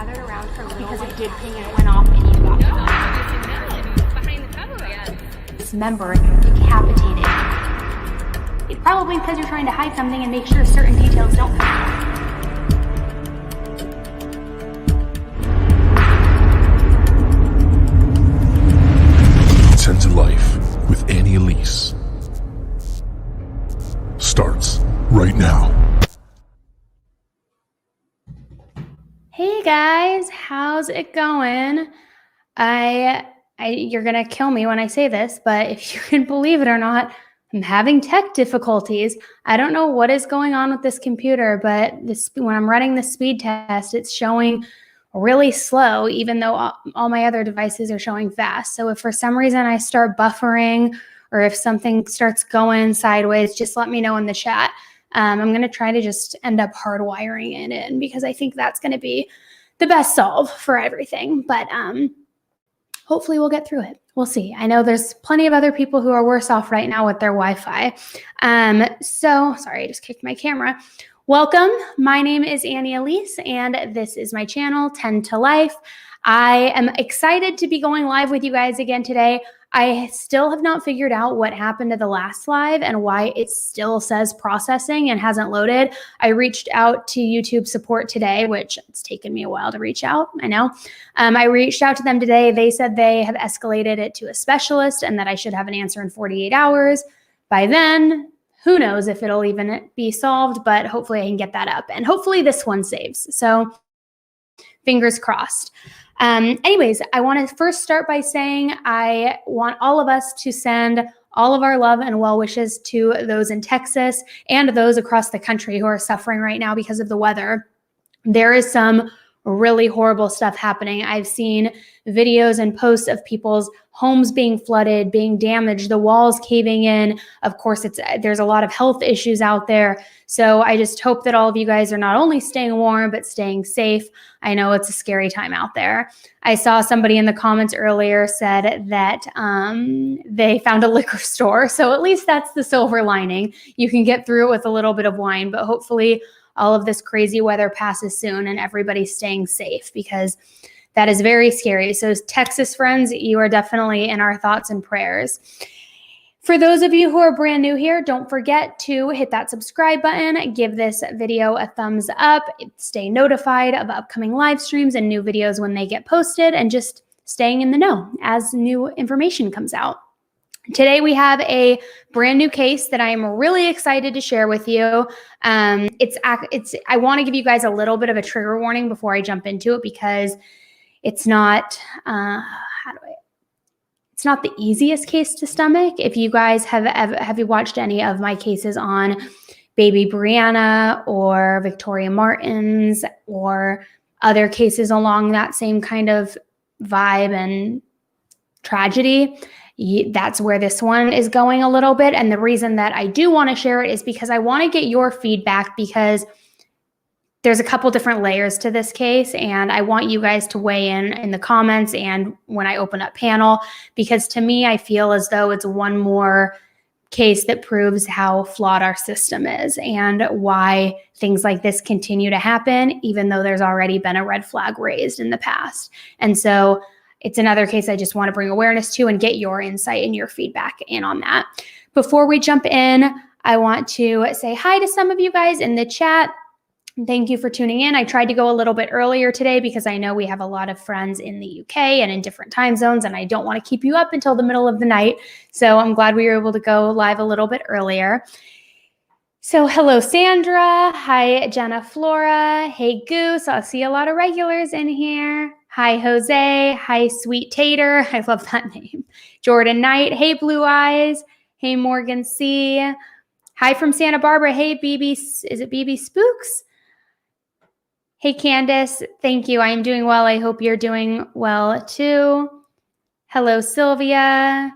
gathered around for a little because it did ping and it went off and you got Behind the cover, yes. this member decapitated. It's probably because you're trying to hide something and make sure certain details don't come out. Tend to Life with Elise starts right now. Hey guys, how's it going? You're gonna kill me when I say this, but if you can believe it or not, I'm having tech difficulties. I don't know what is going on with this computer, but when I'm running the speed test, it's showing really slow, even though all my other devices are showing fast. So if for some reason I start buffering or if something starts going sideways, just let me know in the chat. I'm going to try to just end up hardwiring it in because I think that's going to be the best solve for everything. But hopefully we'll get through it. We'll see. I know there's plenty of other people who are worse off right now with their Wi-Fi. So sorry, I just kicked my camera. Welcome. My name is Elise, and this is my channel, Tend to Life. I am excited to be going live with you guys again today. I still have not figured out what happened to the last live and why it still says processing and hasn't loaded. I reached out to YouTube support today, which it's taken me a while to reach out. I know. I reached out to them today. They said they have escalated it to a specialist and that I should have an answer in 48 hours. By then, who knows if it'll even be solved, but hopefully I can get that up. And hopefully this one saves. So fingers crossed. Anyways, I want to first start by saying I want all of us to send all of our love and well wishes to those in Texas and those across the country who are suffering right now because of the weather. There is some really horrible stuff happening. I've seen videos and posts of people's homes being flooded, being damaged, the walls caving in. Of course, there's a lot of health issues out there. So I just hope that all of you guys are not only staying warm, but staying safe. I know it's a scary time out there. I saw somebody in the comments earlier said that they found a liquor store. So at least that's the silver lining. You can get through it with a little bit of wine, but hopefully all of this crazy weather passes soon and everybody's staying safe because that is very scary. So Texas friends, you are definitely in our thoughts and prayers. For those of you who are brand new here, don't forget to hit that subscribe button, give this video a thumbs up, stay notified of upcoming live streams and new videos when they get posted, and just staying in the know as new information comes out. Today we have a brand new case that I am really excited to share with you. I want to give you guys a little bit of a trigger warning before I jump into it because it's not it's not the easiest case to stomach. If you guys have you watched any of my cases on baby Brianna or Victoria Martins or other cases along that same kind of vibe and tragedy, that's where this one is going a little bit. And the reason that I do want to share it is because I want to get your feedback because there's a couple different layers to this case. And I want you guys to weigh in the comments and when I open up panel, because to me, I feel as though it's one more case that proves how flawed our system is and why things like this continue to happen, even though there's already been a red flag raised in the past. And so it's another case I just want to bring awareness to and get your insight and your feedback in on that. Before we jump in, I want to say hi to some of you guys in the chat. Thank you for tuning in. I tried to go a little bit earlier today because I know we have a lot of friends in the UK and in different time zones, and I don't want to keep you up until the middle of the night. So I'm glad we were able to go live a little bit earlier. So hello, Sandra. Hi, Jenna Flora. Hey, Goose. I see a lot of regulars in here. Hi, Jose. Hi, Sweet Tater. I love that name. Jordan Knight. Hey, Blue Eyes. Hey, Morgan C. Hi from Santa Barbara. Hey, BB. Is it BB Spooks? Hey, Candace. Thank you. I am doing well. I hope you're doing well too. Hello, Sylvia.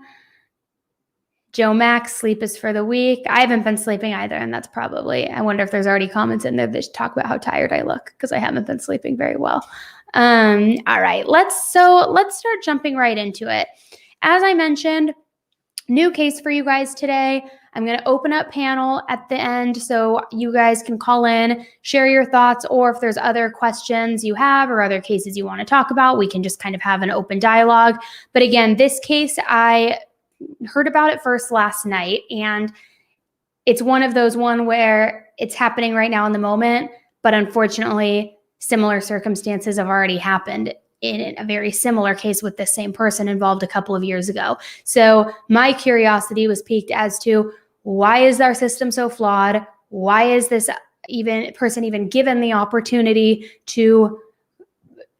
Joe Max, sleep is for the weak. I haven't been sleeping either, and that's probably, I wonder if there's already comments in there that talk about how tired I look because I haven't been sleeping very well. All right, let's start jumping right into it. As I mentioned, new case for you guys today. I'm going to open up panel at the end so you guys can call in, share your thoughts, or if there's other questions you have or other cases you want to talk about, we can just kind of have an open dialogue. But again, this case, I heard about it first last night, and it's one of those where it's happening right now in the moment, but unfortunately, similar circumstances have already happened in a very similar case with the same person involved a couple of years ago. So my curiosity was piqued as to, why is our system so flawed? Why is this person even given the opportunity to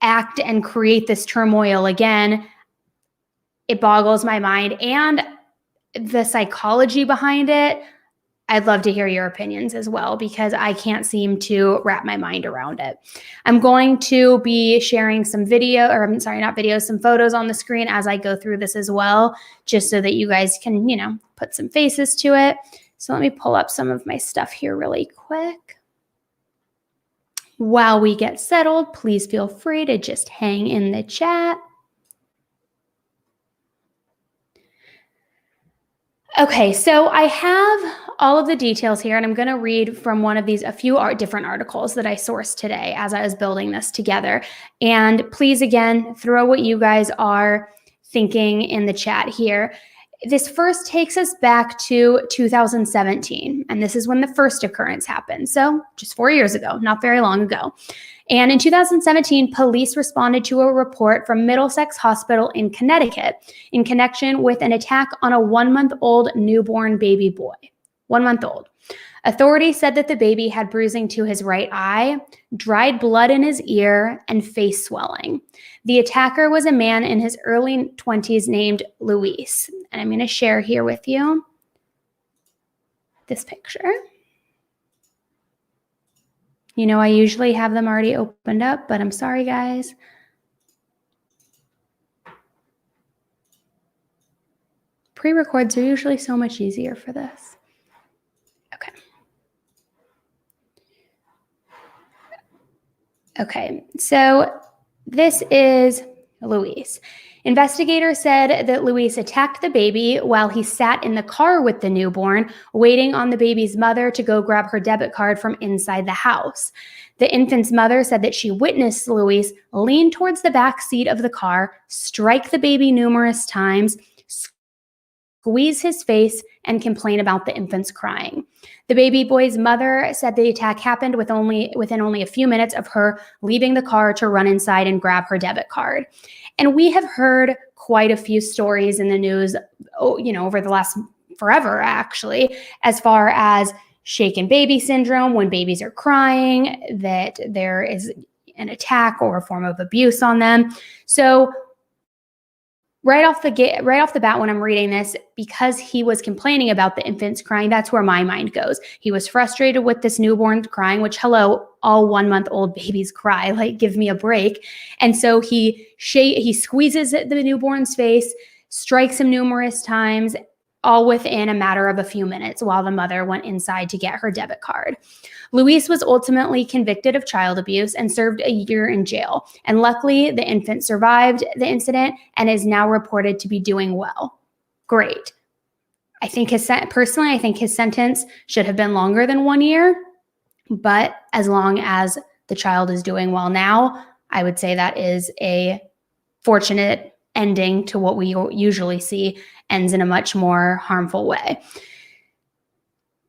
act and create this turmoil again? It boggles my mind. And the psychology behind it, I'd love to hear your opinions as well, because I can't seem to wrap my mind around it. I'm going to be sharing some some photos on the screen as I go through this as well, just so that you guys can, put some faces to it. So let me pull up some of my stuff here really quick. While we get settled, please feel free to just hang in the chat. Okay, so I have all of the details here, and I'm going to read from a few different articles that I sourced today as I was building this together. And please, again, throw what you guys are thinking in the chat here. This first takes us back to 2017, and this is when the first occurrence happened. So just 4 years ago, not very long ago. And in 2017, police responded to a report from Middlesex Hospital in Connecticut in connection with an attack on a 1-month-old newborn baby boy. 1 month old. Authorities said that the baby had bruising to his right eye, dried blood in his ear, and face swelling. The attacker was a man in his early 20s named Luis. And I'm going to share here with you this picture. I usually have them already opened up, but I'm sorry, guys. Pre-records are usually so much easier for this. Okay. Okay, so this is Luis. Investigators said that Luis attacked the baby while he sat in the car with the newborn, waiting on the baby's mother to go grab her debit card from inside the house. The infant's mother said that she witnessed Luis lean towards the back seat of the car, strike the baby numerous times, squeeze his face, and complain about the infant's crying. The baby boy's mother said the attack happened within only a few minutes of her leaving the car to run inside and grab her debit card. And we have heard quite a few stories in the news, over the last forever, actually, as far as shaken baby syndrome, when babies are crying, that there is an attack or a form of abuse on them. So right off the bat, when I'm reading this, because he was complaining about the infants crying, that's where my mind goes. He was frustrated with this newborn crying, which, hello, all 1-month-old babies cry, like, give me a break. And so he squeezes the newborn's face, strikes him numerous times, all within a matter of a few minutes while the mother went inside to get her debit card. Luis was ultimately convicted of child abuse and served a year in jail. And luckily, the infant survived the incident and is now reported to be doing well. Great. I think his sentence should have been longer than 1 year, but as long as the child is doing well now, I would say that is a fortunate ending to what we usually see ends in a much more harmful way.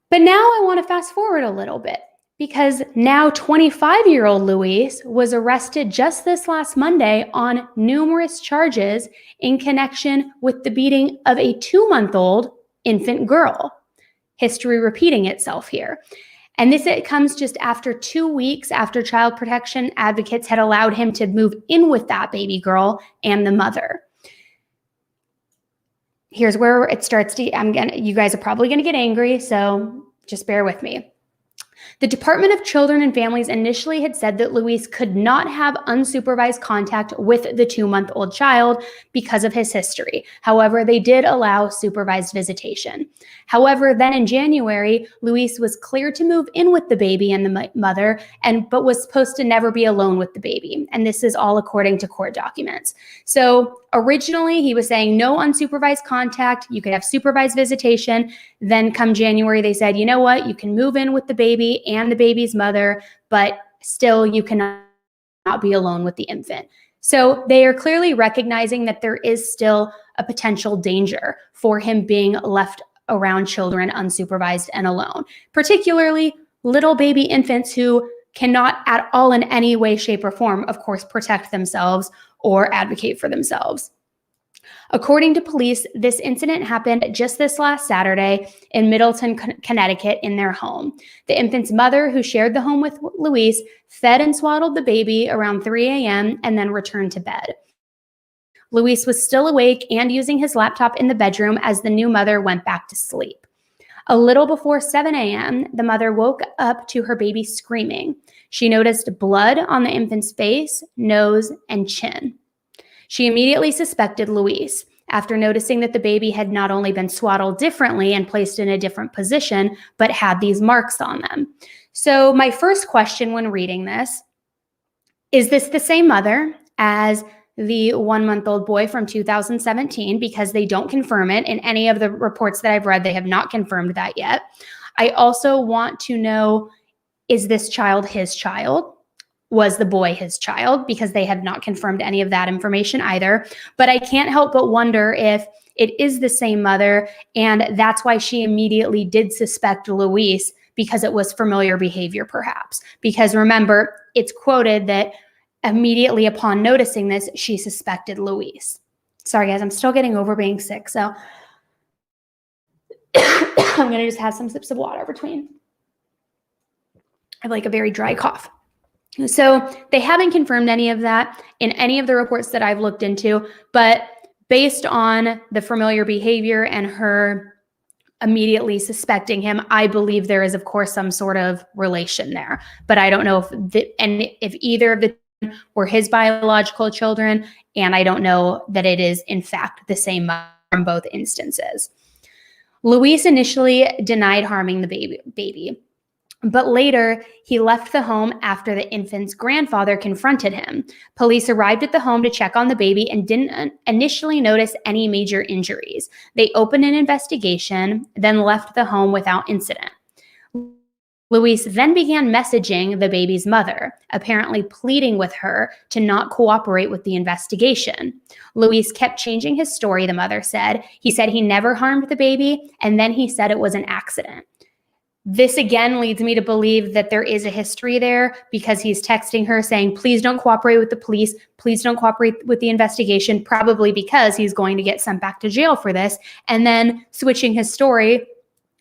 But now I want to fast forward a little bit, because now 25-year-old Luis was arrested just this last Monday on numerous charges in connection with the beating of a 2-month-old infant girl. History repeating itself here. And it comes just after 2 weeks after child protection advocates had allowed him to move in with that baby girl and the mother. Here's where it starts you guys are probably going to get angry, so just bear with me. The Department of Children and Families initially had said that Luis could not have unsupervised contact with the 2-month-old child because of his history. However, they did allow supervised visitation. However, then in January, Luis was cleared to move in with the baby and the mother, but was supposed to never be alone with the baby. And this is all according to court documents. So originally he was saying no unsupervised contact. You could have supervised visitation. Then come January, they said, you know what? You can move in with the baby and the baby's mother, but still you cannot be alone with the infant. So they are clearly recognizing that there is still a potential danger for him being left around children unsupervised and alone, particularly little baby infants who cannot at all in any way, shape, or form, of course, protect themselves or advocate for themselves. According to police, this incident happened just this last Saturday in Middleton, Connecticut, in their home. The infant's mother, who shared the home with Luis, fed and swaddled the baby around 3 a.m. and then returned to bed. Luis was still awake and using his laptop in the bedroom as the new mother went back to sleep. A little before 7 a.m., the mother woke up to her baby screaming. She noticed blood on the infant's face, nose, and chin. She immediately suspected Luis after noticing that the baby had not only been swaddled differently and placed in a different position, but had these marks on them. So my first question when reading this, is this the same mother as the 1-month-old boy from 2017? Because they don't confirm it. In any of the reports that I've read, they have not confirmed that yet. I also want to know, is this child his child? Was the boy his child? Because they have not confirmed any of that information either. But I can't help but wonder if it is the same mother, and that's why she immediately did suspect Luis, because it was familiar behavior perhaps. Because remember, it's quoted that immediately upon noticing this, she suspected Luis. Sorry guys, I'm still getting over being sick, so I'm gonna just have some sips of water between. I have like a very dry cough. So they haven't confirmed any of that in any of the reports that I've looked into, but based on the familiar behavior and her immediately suspecting him, I believe there is, of course, some sort of relation there. But I don't know if either of the were his biological children, and I don't know that it is, in fact, the same mother in both instances. Luis initially denied harming the baby. But later, he left the home after the infant's grandfather confronted him. Police arrived at the home to check on the baby and didn't initially notice any major injuries. They opened an investigation, then left the home without incident. Luis then began messaging the baby's mother, apparently pleading with her to not cooperate with the investigation. Luis kept changing his story, the mother said. He said he never harmed the baby, and then he said it was an accident. This again leads me to believe that there is a history there, because he's texting her saying, please don't cooperate with the police. Please don't cooperate with the investigation, probably because he's going to get sent back to jail for this. And then switching his story,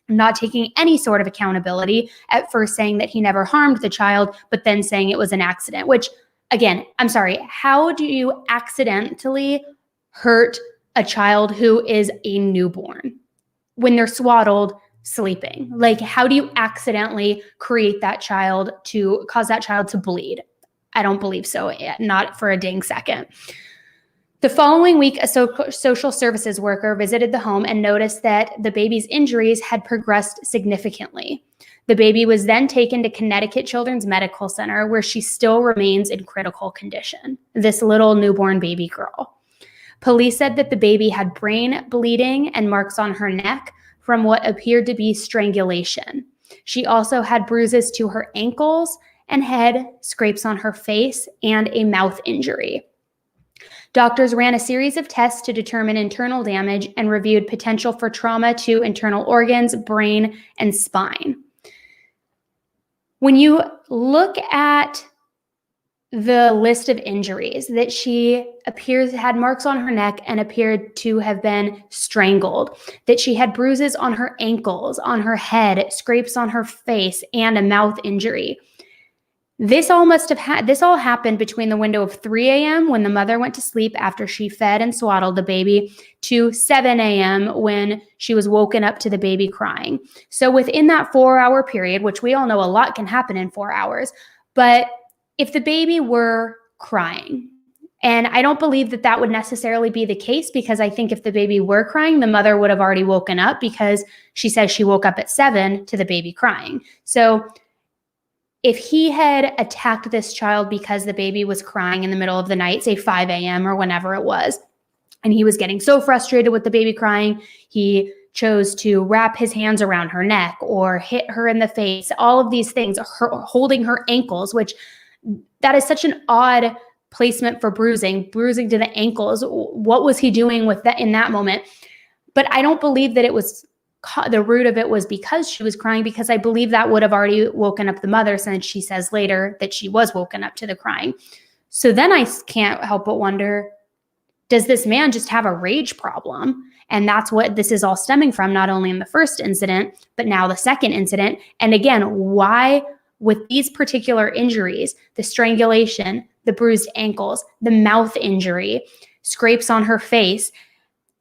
not taking any sort of accountability, at first saying that he never harmed the child, but then saying it was an accident, which again, I'm sorry, how do you accidentally hurt a child who is a newborn when they're swaddled, sleeping? Like, how do you accidentally create that child to cause that child to bleed? I don't believe so, not for a dang second. The following week, a social services worker visited the home and noticed that the baby's injuries had progressed significantly. The baby was then taken to Connecticut Children's Medical Center, where she still remains in critical condition, this little newborn baby girl. Police said that the baby had brain bleeding and marks on her neck from what appeared to be strangulation. She also had bruises to her ankles and head, scrapes on her face, and a mouth injury. Doctors ran a series of tests to determine internal damage and reviewed potential for trauma to internal organs, brain, and spine. When you look at the list of injuries, that she appears had marks on her neck and appeared to have been strangled, that she had bruises on her ankles, on her head, scrapes on her face, and a mouth injury. This all happened between the window of 3 a.m. when the mother went to sleep after she fed and swaddled the baby to 7 a.m. when she was woken up to the baby crying. So within that 4-hour period, which we all know a lot can happen in 4 hours, but if the baby were crying, and I don't believe that that would necessarily be the case, because I think if the baby were crying, the mother would have already woken up, because she says she woke up at 7 to the baby crying. So if he had attacked this child because the baby was crying in the middle of the night, say 5 a.m. or whenever it was, And he was getting so frustrated with the baby crying, he chose to wrap his hands around her neck or hit her in the face, all of these things, holding her ankles, which that is such an odd placement for bruising to the ankles. What was he doing with that in that moment? But I don't believe that it was the root of it was because she was crying, because I believe that would have already woken up the mother, since she says later that she was woken up to the crying. So then I can't help but wonder, does this man just have a rage problem? And that's what this is all stemming from, not only in the first incident, but now the second incident. And again, why with these particular injuries, the strangulation, the bruised ankles, the mouth injury, scrapes on her face.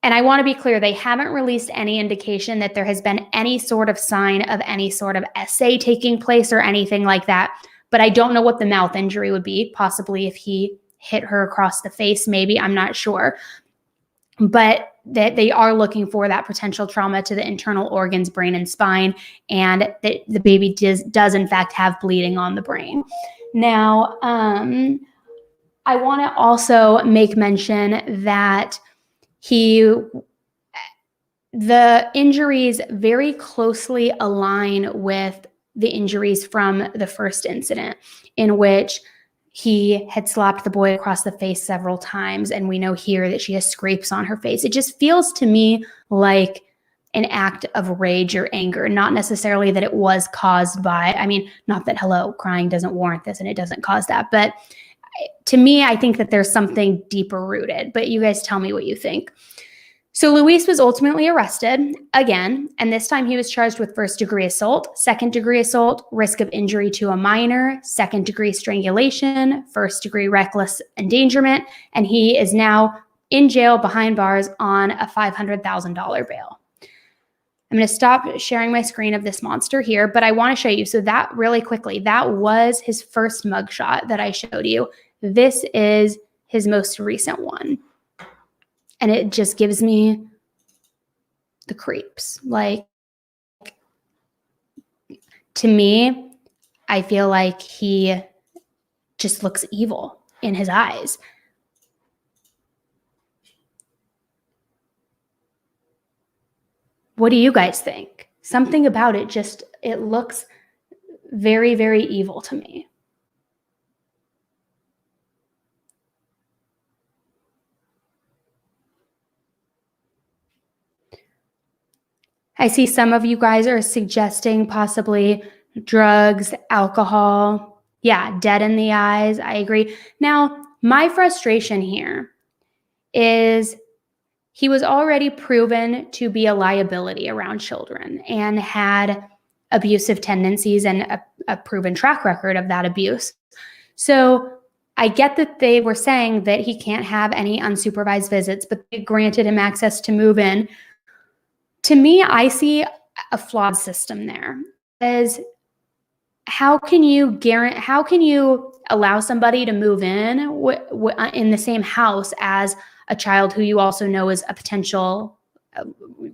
And I want to be clear, they haven't released any indication that there has been any sort of sign of any sort of essay taking place or anything like that. But I don't know what the mouth injury would be. Possibly if he hit her across the face, maybe, I'm not sure. But that they are looking for that potential trauma to the internal organs, brain and spine, and that the baby does in fact have bleeding on the brain. Now, I want to also make mention that the injuries very closely align with the injuries from the first incident, in which he had slapped the boy across the face several times. And we know here that she has scrapes on her face. It just feels to me like an act of rage or anger, not necessarily that it was caused by, not that, crying doesn't warrant this and it doesn't cause that. But to me, I think that there's something deeper rooted. But you guys tell me what you think. So Luis was ultimately arrested again, and this time he was charged with first-degree assault, second-degree assault, risk of injury to a minor, second-degree strangulation, first-degree reckless endangerment, and he is now in jail behind bars on a $500,000 bail. I'm going to stop sharing my screen of this monster here, but I want to show you. So that really quickly, that was his first mugshot that I showed you. This is his most recent one. And it just gives me the creeps. Like, to me, I feel like he just looks evil in his eyes. What do you guys think? Something about it it looks very, very evil to me. I see some of you guys are suggesting possibly drugs, alcohol. Yeah, dead in the eyes. I agree. Now, my frustration here is he was already proven to be a liability around children and had abusive tendencies and a proven track record of that abuse. So I get that they were saying that he can't have any unsupervised visits, but they granted him access to move in. To me, I see a flawed system there. As how can you allow somebody to move in in the same house as a child who you also know is a potential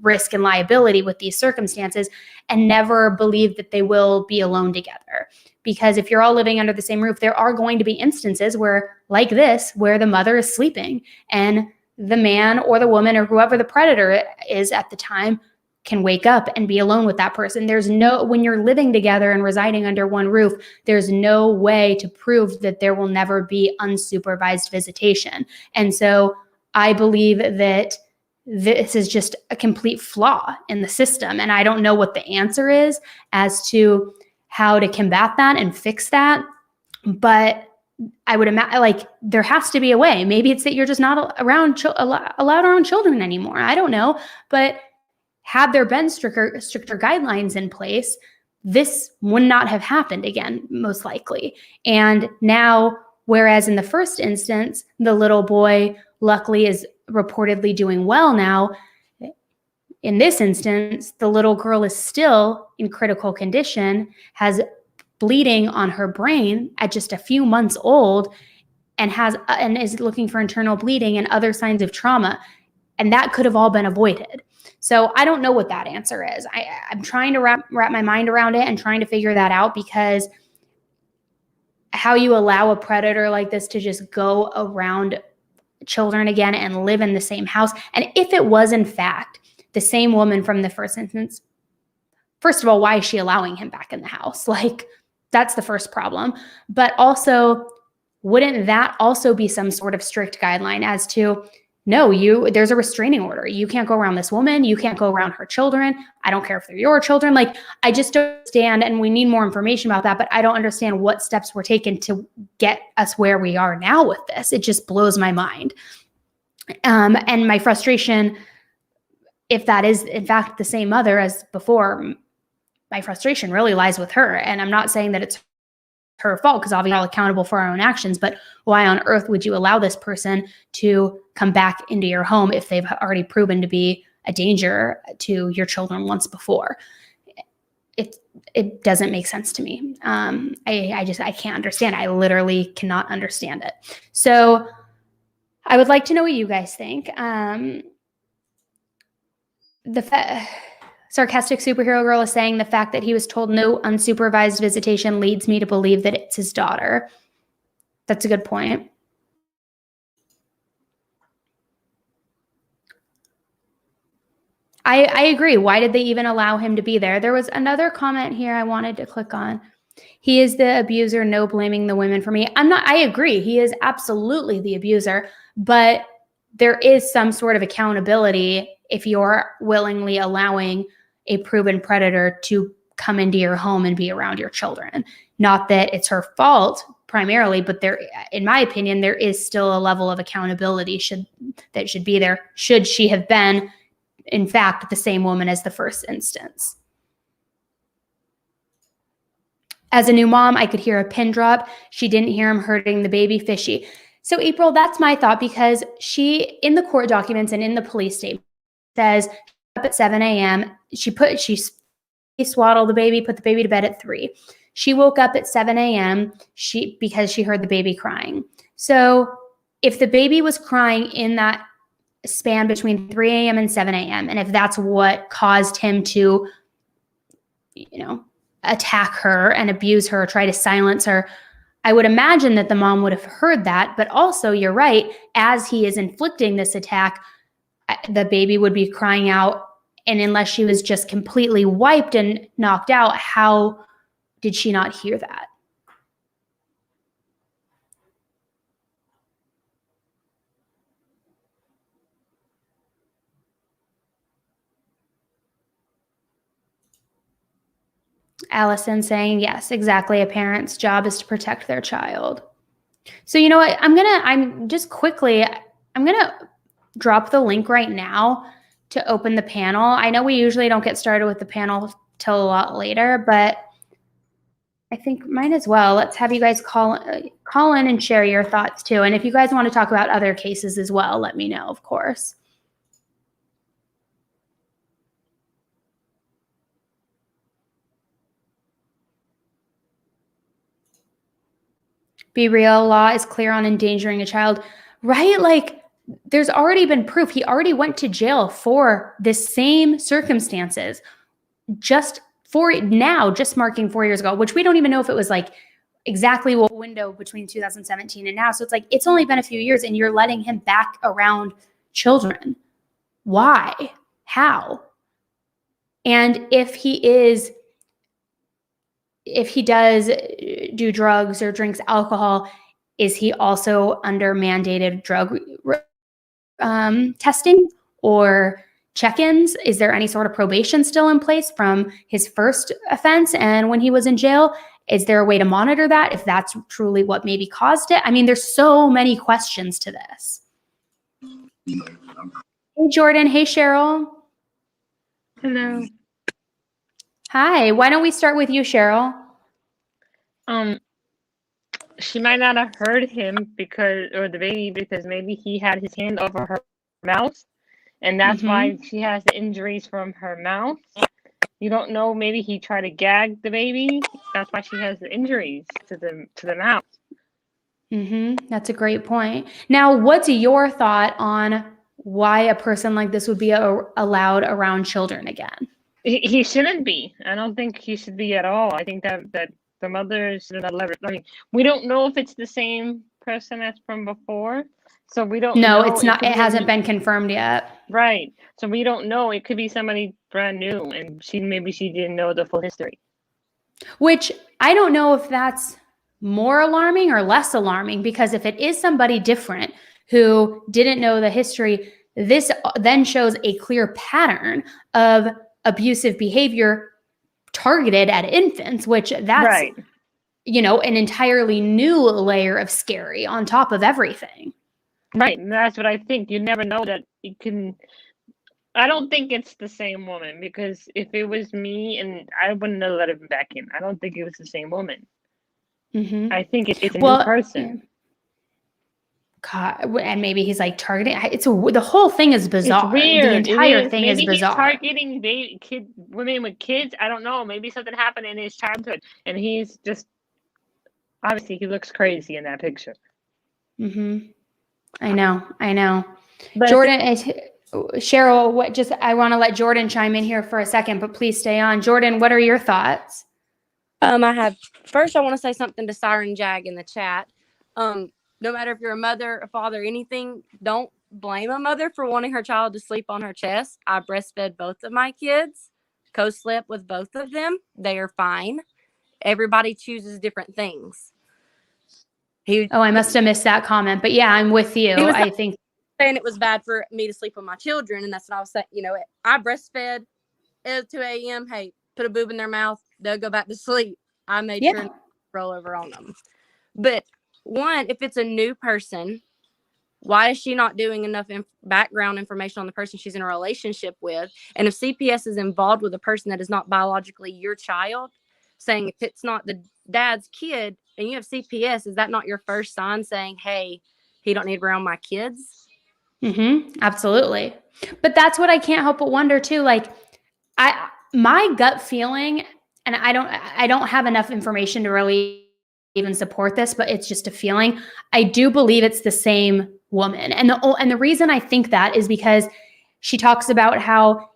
risk and liability with these circumstances, and never believe that they will be alone together? Because if you're all living under the same roof, there are going to be instances where, like this, where the mother is sleeping and the man or the woman or whoever the predator is at the time can wake up and be alone with that person. When you're living together and residing under one roof, there's no way to prove that there will never be unsupervised visitation. And so I believe that this is just a complete flaw in the system. And I don't know what the answer is as to how to combat that and fix that. But I would imagine, there has to be a way. Maybe it's that you're just not allowed around children anymore. I don't know. But had there been stricter guidelines in place, this would not have happened again, most likely. And now, whereas in the first instance, the little boy luckily is reportedly doing well now, in this instance, the little girl is still in critical condition, has bleeding on her brain at just a few months old, and is looking for internal bleeding and other signs of trauma. And that could have all been avoided. So I don't know what that answer is. I'm trying to wrap my mind around it and trying to figure that out, because how you allow a predator like this to just go around children again and live in the same house. And if it was in fact the same woman from the first instance, first of all, why is she allowing him back in the house? Like, that's the first problem. But also, wouldn't that also be some sort of strict guideline as to, no, there's a restraining order. You can't go around this woman. You can't go around her children. I don't care if they're your children. Like, I just don't understand, and we need more information about that, but I don't understand what steps were taken to get us where we are now with this. It just blows my mind. And my frustration, if that is in fact the same mother as before, my frustration really lies with her. And I'm not saying that it's her fault, because obviously we're all accountable for our own actions, but why on earth would you allow this person to come back into your home if they've already proven to be a danger to your children once before? It doesn't make sense to me. I can't understand. I literally cannot understand it. So I would like to know what you guys think. Sarcastic Superhero Girl is saying the fact that he was told no unsupervised visitation leads me to believe that it's his daughter. That's a good point. I agree. Why did they even allow him to be there? There was another comment here I wanted to click on. He is the abuser, no blaming the women for me. I agree. He is absolutely the abuser, but there is some sort of accountability if you're willingly allowing a proven predator to come into your home and be around your children. Not that it's her fault primarily, but there, in my opinion, there is still a level of accountability that should be there, should she have been, in fact, the same woman as the first instance. As a new mom, I could hear a pin drop. She didn't hear him hurting the baby. Fishy. So April, that's my thought, because she, in the court documents and in the police statement, says up at 7 a.m. She swaddled the baby, put the baby to bed at 3. She woke up at 7 a.m. because she heard the baby crying. So if the baby was crying in that span between 3 a.m. and 7 a.m., and if that's what caused him to, attack her and abuse her, try to silence her, I would imagine that the mom would have heard that. But also, you're right, as he is inflicting this attack, the baby would be crying out. And unless she was just completely wiped and knocked out, how did she not hear that? Allison saying, yes, exactly. A parent's job is to protect their child. So you know what? I'm going to drop the link right now to open the panel. I know we usually don't get started with the panel till a lot later, but I think might as well. Let's have you guys call in and share your thoughts too. And if you guys want to talk about other cases as well, let me know, of course. Be real. Law is clear on endangering a child, right? Like, there's already been proof. He already went to jail for the same circumstances just marking 4 years ago, which we don't even know if it was like exactly what window between 2017 and now. So it's like, it's only been a few years and you're letting him back around children. Why? How? And if he does do drugs or drinks alcohol, is he also under mandated drug testing or check-ins? Is there any sort of probation still in place from his first offense and when he was in jail? Is there a way to monitor that if that's truly what maybe caused it? I mean, there's so many questions to this. Hey, Jordan. Hey, Cheryl. Hello. Hi. Why don't we start with you, Cheryl? She might not have heard him or the baby, because maybe he had his hand over her mouth, and that's why she has the injuries from her mouth. You don't know, maybe he tried to gag the baby. That's why she has the injuries to the mouth. That's a great point. Now, what's your thought on why a person like this would be allowed around children again? He shouldn't be. I don't think he should be at all. I think that the mother should not let her. I mean, we don't know if it's the same person that's from before. So we don't No, know. it's not. could It be a hasn't new- been confirmed yet. Right. So we don't know. It could be somebody brand new, and maybe she didn't know the full history. Which I don't know if that's more alarming or less alarming, because if it is somebody different who didn't know the history, this then shows a clear pattern of abusive behavior targeted at infants, which that's, Right. an entirely new layer of scary on top of everything. Right. And that's what I think. You never know that it can. I don't think it's the same woman, because if it was me, and I wouldn't have let him back in. I don't think it was the same woman. Mm-hmm. I think it's a new person. Yeah. God, and maybe he's like targeting. The whole thing is bizarre. It's weird. The entire thing Maybe is bizarre. He's targeting women with kids. I don't know. Maybe something happened in his childhood, and he's just obviously he looks crazy in that picture. Mm-hmm. I know. But Jordan, Cheryl, I want to let Jordan chime in here for a second, but please stay on. Jordan, what are your thoughts? I want to say something to Siren Jag in the chat. No matter if you're a mother, a father, anything, don't blame a mother for wanting her child to sleep on her chest. I breastfed both of my kids, co-slept with both of them. They are fine. Everybody chooses different things. I must have missed that comment, but yeah, I'm with you. I think saying it was bad for me to sleep with my children, and that's what I was saying. I breastfed at 2 a.m. Hey, put a boob in their mouth, they'll go back to sleep. I made sure to roll over on them. But one, if it's a new person, why is she not doing enough background information on the person she's in a relationship with? And if CPS is involved with a person that is not biologically your child, saying if it's not the dad's kid and you have CPS, is that not your first sign saying, hey, he don't need around my kids? Mm-hmm. Absolutely. But that's what I can't help but wonder too. Like, my gut feeling, and I don't have enough information to really even support this, but it's just a feeling. I do believe it's the same woman. And the reason I think that is because she talks about how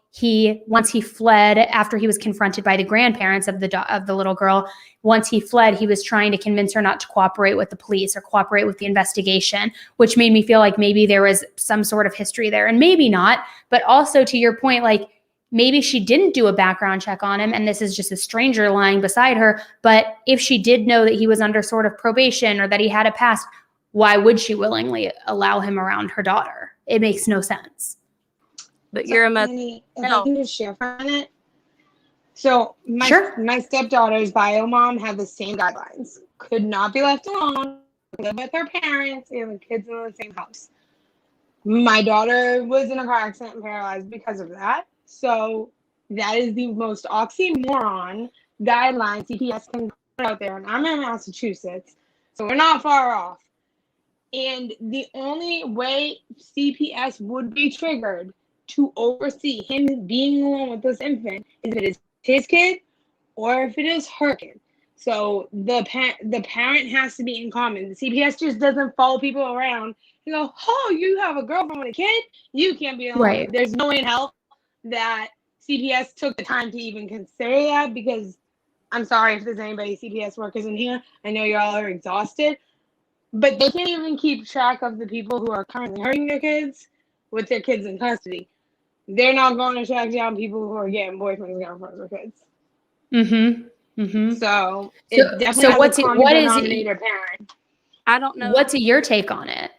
once he fled after he was confronted by the grandparents of the little girl, once he fled, he was trying to convince her not to cooperate with the police or cooperate with the investigation, which made me feel like maybe there was some sort of history there, and maybe not. But also to your point, like, maybe she didn't do a background check on him and this is just a stranger lying beside her. But if she did know that he was under sort of probation or that he had a past, why would she willingly allow him around her daughter? It makes no sense. But you're a mother. If I can just share from it. So my stepdaughter's bio mom had the same guidelines. Could not be left alone. Live with her parents and the kids in the same house. My daughter was in a car accident and paralyzed because of that. So that is the most oxymoron guideline CPS can put out there. And I'm in Massachusetts, so we're not far off. And the only way CPS would be triggered to oversee him being alone with this infant is if it is his kid or if it is her kid. So the parent has to be in common. The CPS just doesn't follow people around and go, oh, you have a girlfriend with a kid? You can't be alone. Right. There's no way in hell that CPS took the time to even consider that, because I'm sorry if there's anybody CPS workers in here. I know y'all are exhausted. But they can't even keep track of the people who are currently hurting their kids with their kids in custody. They're not going to track down people who are getting boyfriends and girlfriends with kids. Mm-hmm. Mm-hmm. So it definitely has a common denominator parent. I don't know. What's your take on it?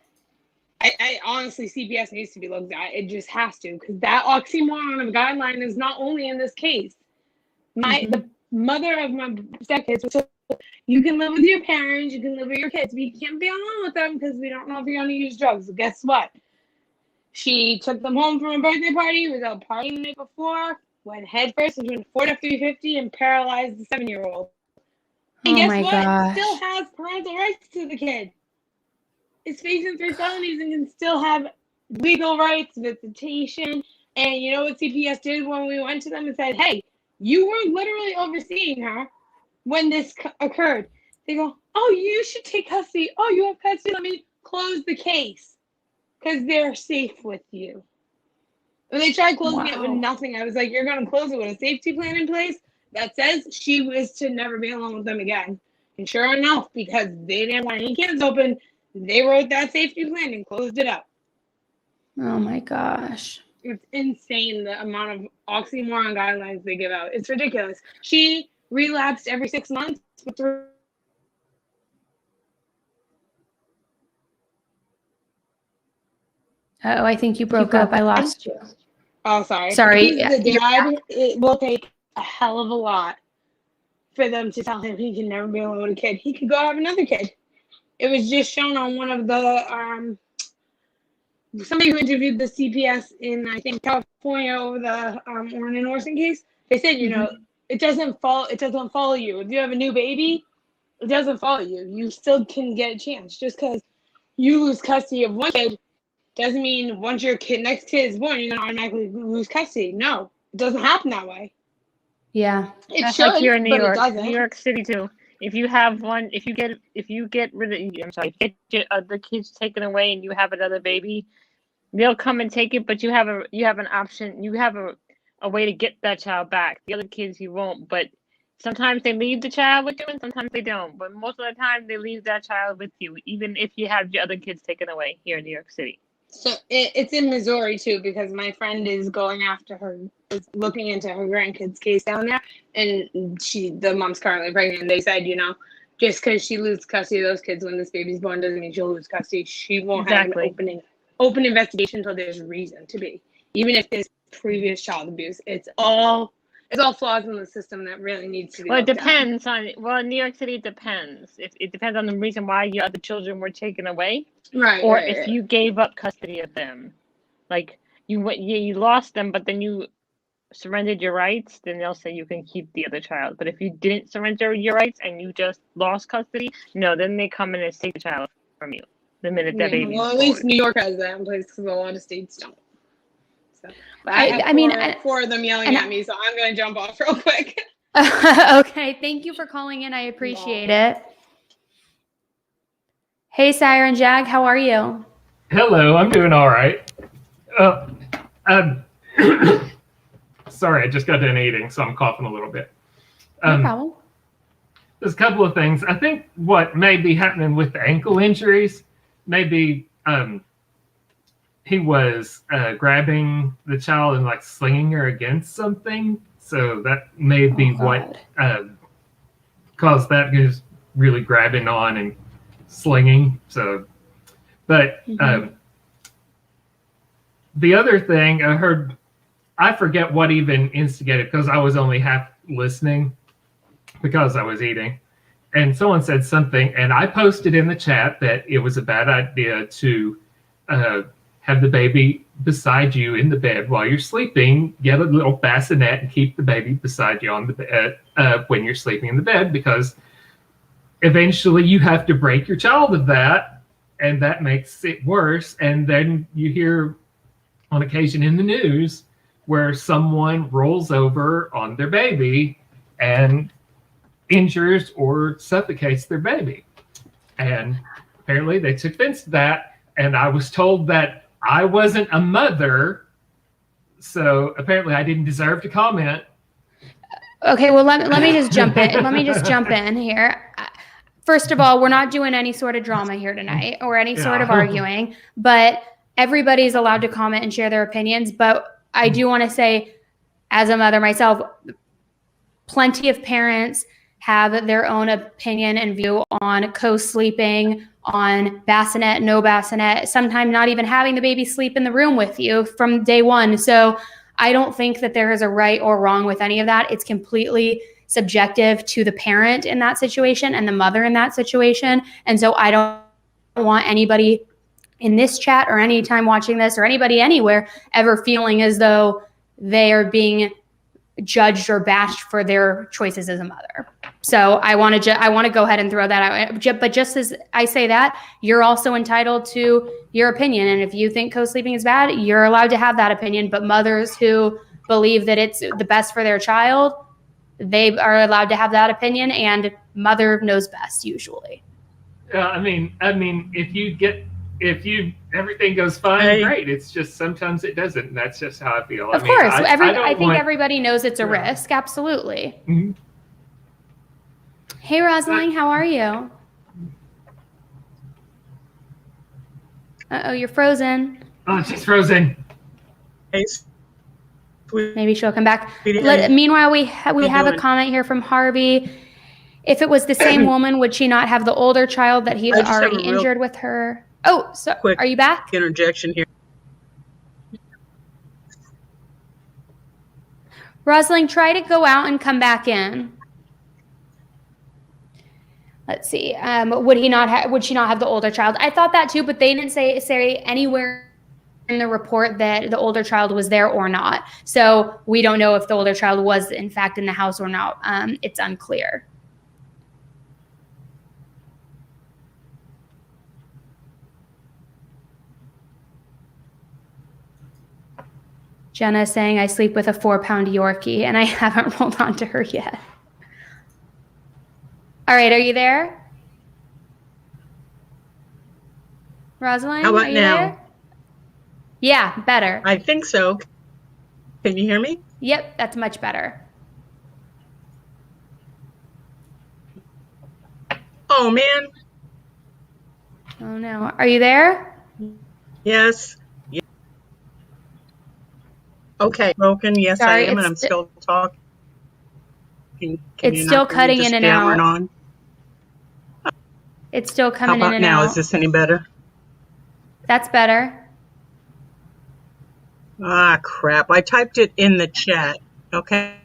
I honestly, CPS needs to be looked at. It just has to, because that oxymoron of guideline is not only in this case. The mother of my stepkids was told, you can live with your parents, you can live with your kids, but you can't be alone with them because we don't know if you're going to use drugs. So guess what? She took them home from a birthday party, was out partying the night before, went headfirst between Ford F-350 and paralyzed the 7-year-old. And guess what? Gosh. Still has parental rights to the kid. Is facing 3 felonies and can still have legal rights, visitation. And you know what CPS did when we went to them and said, hey, you were literally overseeing her when this occurred. They go, oh, you should take custody. Oh, you have custody. Let me close the case because they're safe with you. And they tried closing it with nothing. I was like, you're going to close it with a safety plan in place that says she was to never be alone with them again. And sure enough, because they didn't want any cans open, They wrote that safety plan and closed it up. Oh my gosh. It's insane the amount of oxymoron guidelines they give out. It's ridiculous. She relapsed every 6 months. Oh, I think you broke up. I lost you. Oh, sorry. Sorry. He's the dad. It will take a hell of a lot for them to tell him he can never be alone with a kid. He could go have another kid. It was just shown on one of the somebody who interviewed the CPS in, I think, California over the Orrin and Orson case. They said, you know, it doesn't follow you. If you have a new baby, it doesn't follow you. You still can get a chance. Just because you lose custody of one kid doesn't mean once your next kid is born, you're gonna automatically lose custody. No, it doesn't happen that way. Yeah. It That's should, like here in New but York, it doesn't. New York City too. If you have one, if you get rid of, I'm sorry, get your other kids taken away and you have another baby, they'll come and take it. But you have an option. You have a way to get that child back. The other kids you won't. But sometimes they leave the child with you, and sometimes they don't. But most of the time they leave that child with you, even if you have your other kids taken away here in New York City. So it's in Missouri too, because my friend is going after her, is looking into her grandkids' case down there, and the mom's currently pregnant. And they said, you know, just because she loses custody of those kids when this baby's born doesn't mean she'll lose custody. She won't have an open investigation until there's reason to be, even if there's previous child abuse. It's all flaws in the system that really needs to be. Well, it depends on. Well, in New York City, it depends. It depends on the reason why your other children were taken away. Right. Or right, if right. you gave up custody of them, like you lost them, but then you surrendered your rights, then they'll say you can keep the other child. But if you didn't surrender your rights and you just lost custody, no, then they come in and take the child from you the minute that baby. Well, at least New York has that in place because a lot of states don't. So, but I have four of them yelling at me, so I'm going to jump off real quick. Okay, thank you for calling in. I appreciate it. Hey, Siren Jag, how are you? Hello, I'm doing all right. Sorry, I just got done eating, so I'm coughing a little bit. No problem. There's a couple of things. I think what may be happening with the ankle injuries, maybe he was grabbing the child and like slinging her against something. So that may be what caused that. He was really grabbing on and slinging. So, but the other thing I heard, I forget what even instigated, because I was only half listening because I was eating, and someone said something, and I posted in the chat that it was a bad idea to have the baby beside you in the bed while you're sleeping. Get a little bassinet and keep the baby beside you on the bed when you're sleeping in the bed, because eventually you have to break your child of that, and that makes it worse. And then you hear on occasion in the news where someone rolls over on their baby and injures or suffocates their baby. And apparently they took offense to that. And I was told that I wasn't a mother, so apparently I didn't deserve to comment. Okay, well, let me just jump in. Let me just jump in here. First of all, we're not doing any sort of drama here tonight or any sort of arguing, but everybody's allowed to comment and share their opinions. But I do want to say, as a mother myself, plenty of parents have their own opinion and view on co-sleeping, on bassinet, no bassinet, sometimes not even having the baby sleep in the room with you from day one. So I don't think that there is a right or wrong with any of that. It's completely subjective to the parent in that situation and the mother in that situation. And so I don't want anybody in this chat or anytime watching this or anybody anywhere ever feeling as though they are being judged or bashed for their choices as a mother. So I want to go ahead and throw that out. But just as I say that, you're also entitled to your opinion. And if you think co-sleeping is bad, you're allowed to have that opinion. But mothers who believe that it's the best for their child, they are allowed to have that opinion, and mother knows best usually. I mean, if everything goes fine, great. It's just sometimes it doesn't, and that's just how I feel. Of course, I think everybody knows it's a risk. Absolutely. Mm-hmm. Hey, Rosalind, how are you? Uh-oh, you're frozen. Oh, she's frozen. Hey, sweetie, Maybe she'll come back. how Meanwhile, we you have a doing? comment here from Harvey. If it was the same woman, would she not have the older child that he I had just have a already real injured with her? Oh, so quick are you back? interjection here. Rosalind, try to go out and come back in. Let's see. Would she not have the older child? I thought that too, but they didn't say anywhere in the report that the older child was there or not. So we don't know if the older child was in fact in the house or not. It's unclear. Jenna is saying, I sleep with a 4-pound Yorkie, and I haven't rolled onto her yet. All right, are you there? Rosalind, How about are you now? there? Yeah, better. I think so. Can you hear me? Yep, that's much better. Oh, man. Oh, no. Are you there? Yes. Yeah. Okay. Broken. Yes, Sorry, I am, and I'm still talking. Can it's you still not hear me cutting just in and yammering out. on? It's still How coming in about and now? out. Is this any better? That's better. Ah, crap. I typed it in the chat. Okay.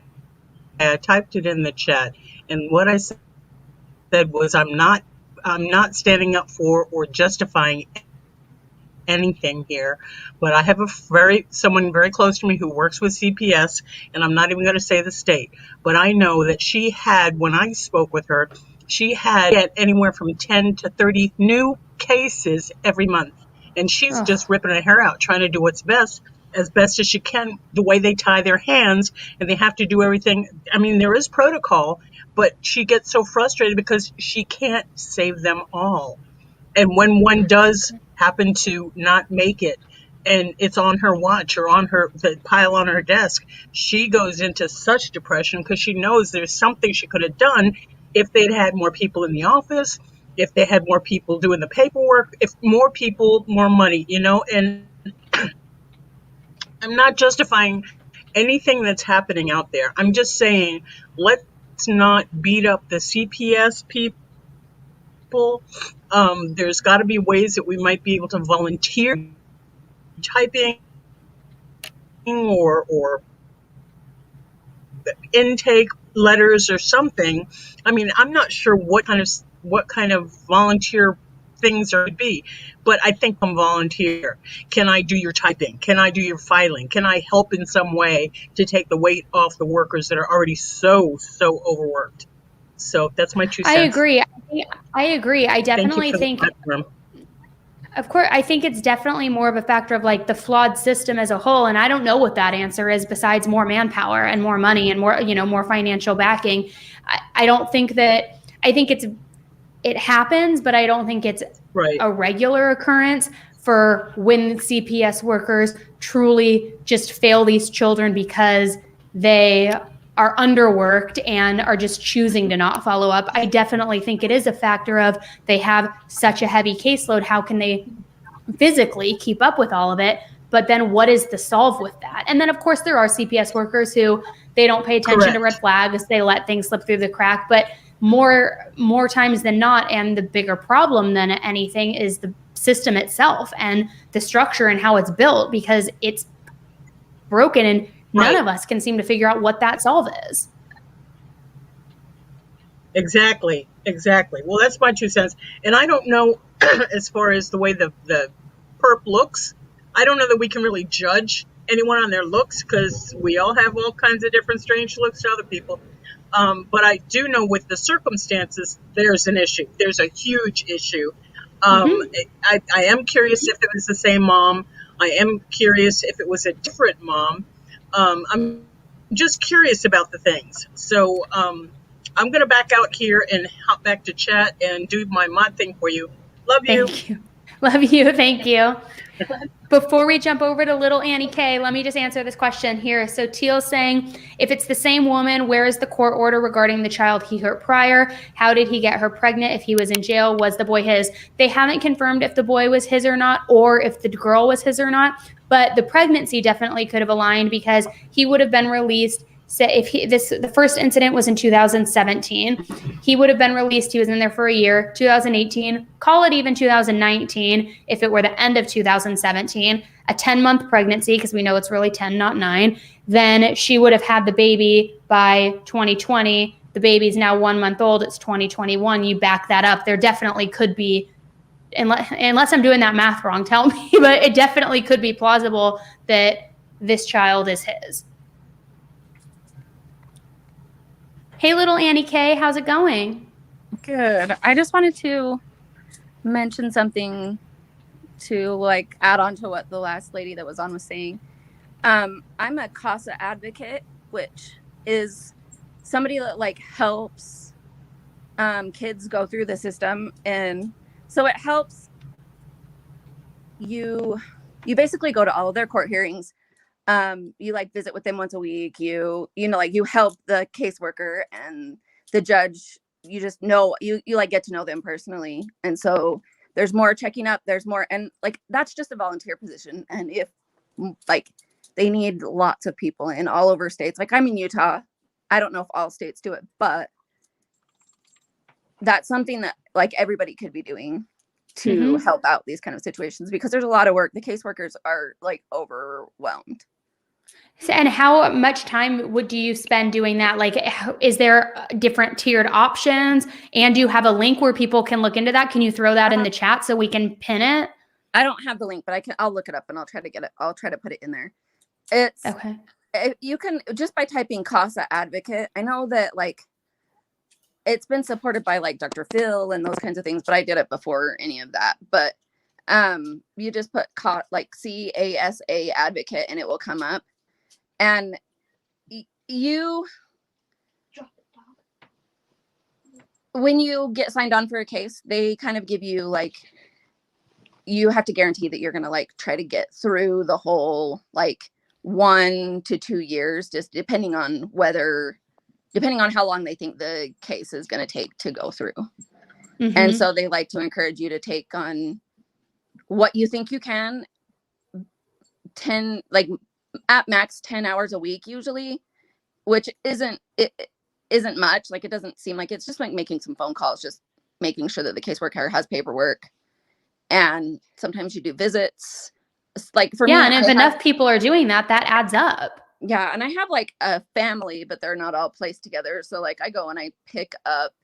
I typed it in the chat. And what I said was I'm not standing up for or justifying anything here, but I have someone very close to me who works with CPS, and I'm not even going to say the state, but I know that she had, when I spoke with her, she had anywhere from 10 to 30 new cases every month, and she's Ugh. just ripping her hair out trying to do what's best as she can, the way they tie their hands, and they have to do everything. I mean, there is protocol, but she gets so frustrated because she can't save them all. And when one does happen to not make it, and it's on her watch or on the pile on her desk, she goes into such depression because she knows there's something she could have done if they'd had more people in the office, if they had more people doing the paperwork, if more people, more money, and I'm not justifying anything that's happening out there. I'm just saying, let's not beat up the CPS people. There's got to be ways that we might be able to volunteer typing or intake letters or something. I mean, I'm not sure what kind of volunteer things are to be, but I think I'm volunteer. Can I do your typing? Can I do your filing? Can I help in some way to take the weight off the workers that are already so overworked? So that's my 2 cents. I agree. I definitely think, of course, I think it's definitely more of a factor of like the flawed system as a whole. And I don't know what that answer is besides more manpower and more money and more financial backing. I don't think that, I think it happens, but I don't think it's a regular occurrence for when CPS workers truly just fail these children because they are underworked and are just choosing to not follow up. I definitely think it is a factor of they have such a heavy caseload. How can they physically keep up with all of it? But then what is the solve with that? And then, of course, there are CPS workers who they don't pay attention to red flags. They let things slip through the crack. But more times than not, and the bigger problem than anything is the system itself and the structure and how it's built, because it's broken and none of us can seem to figure out what that solve is. Exactly. Well, that's my 2 cents. And I don't know, as far as the way the perp looks, I don't know that we can really judge anyone on their looks because we all have all kinds of different strange looks to other people. But I do know with the circumstances, there's an issue. There's a huge issue. I am curious if it was the same mom. I am curious if it was a different mom. I'm just curious about the things. So I'm going to back out here and hop back to chat and do my mod thing for you. Love you. Thank you. Love you. Thank you. Before we jump over to little Annie K, let me just answer this question here. So Teal's saying, if it's the same woman, where is the court order regarding the child he hurt prior? How did he get her pregnant? If he was in jail, was the boy his? They haven't confirmed if the boy was his or not, or if the girl was his or not, but the pregnancy definitely could have aligned because he would have been released. So if the first incident was in 2017, he would have been released. He was in there for a year, 2018, call it even 2019. If it were the end of 2017, a 10-month pregnancy, because we know it's really 10, not 9, then she would have had the baby by 2020. The baby's now 1 month old. It's 2021. You back that up. There definitely could be, unless I'm doing that math wrong, tell me, but it definitely could be plausible that this child is his. Hey, little Annie K, how's it going? Good. I just wanted to mention something to like add on to what the last lady that was on was saying. I'm a CASA advocate, which is somebody that like helps kids go through the system, and so it helps you basically go to all of their court hearings. You like visit with them once a week. You know, like you help the caseworker and the judge. You just know you like get to know them personally, and so there's more checking up. There's more, and like that's just a volunteer position. And if like they need lots of people in all over states, like I'm in Utah. I don't know if all states do it, but that's something that like everybody could be doing to help out these kind of situations, because there's a lot of work. The caseworkers are like overwhelmed. And how much time do you spend doing that? Like, is there different tiered options? And do you have a link where people can look into that? Can you throw that in the chat so we can pin it? I don't have the link, but I'll look it up and I'll try to get it. I'll try to put it in there. It's okay. You can just by typing CASA advocate. I know that like it's been supported by like Dr. Phil and those kinds of things, but I did it before any of that. But you just put like CASA advocate and it will come up. And when you get signed on for a case, they kind of give you like, you have to guarantee that you're going to like try to get through the whole like 1 to 2 years, just depending on how long they think the case is going to take to go through. And so they like to encourage you to take on what you think you can, 10, like at max 10 hours a week usually, which isn't much. Like it doesn't seem like, it's just like making some phone calls, just making sure that the caseworker has paperwork. And sometimes you do visits. Like for me, and if enough people are doing that, that adds up. Yeah, and I have like a family, but they're not all placed together. So like I go and I pick up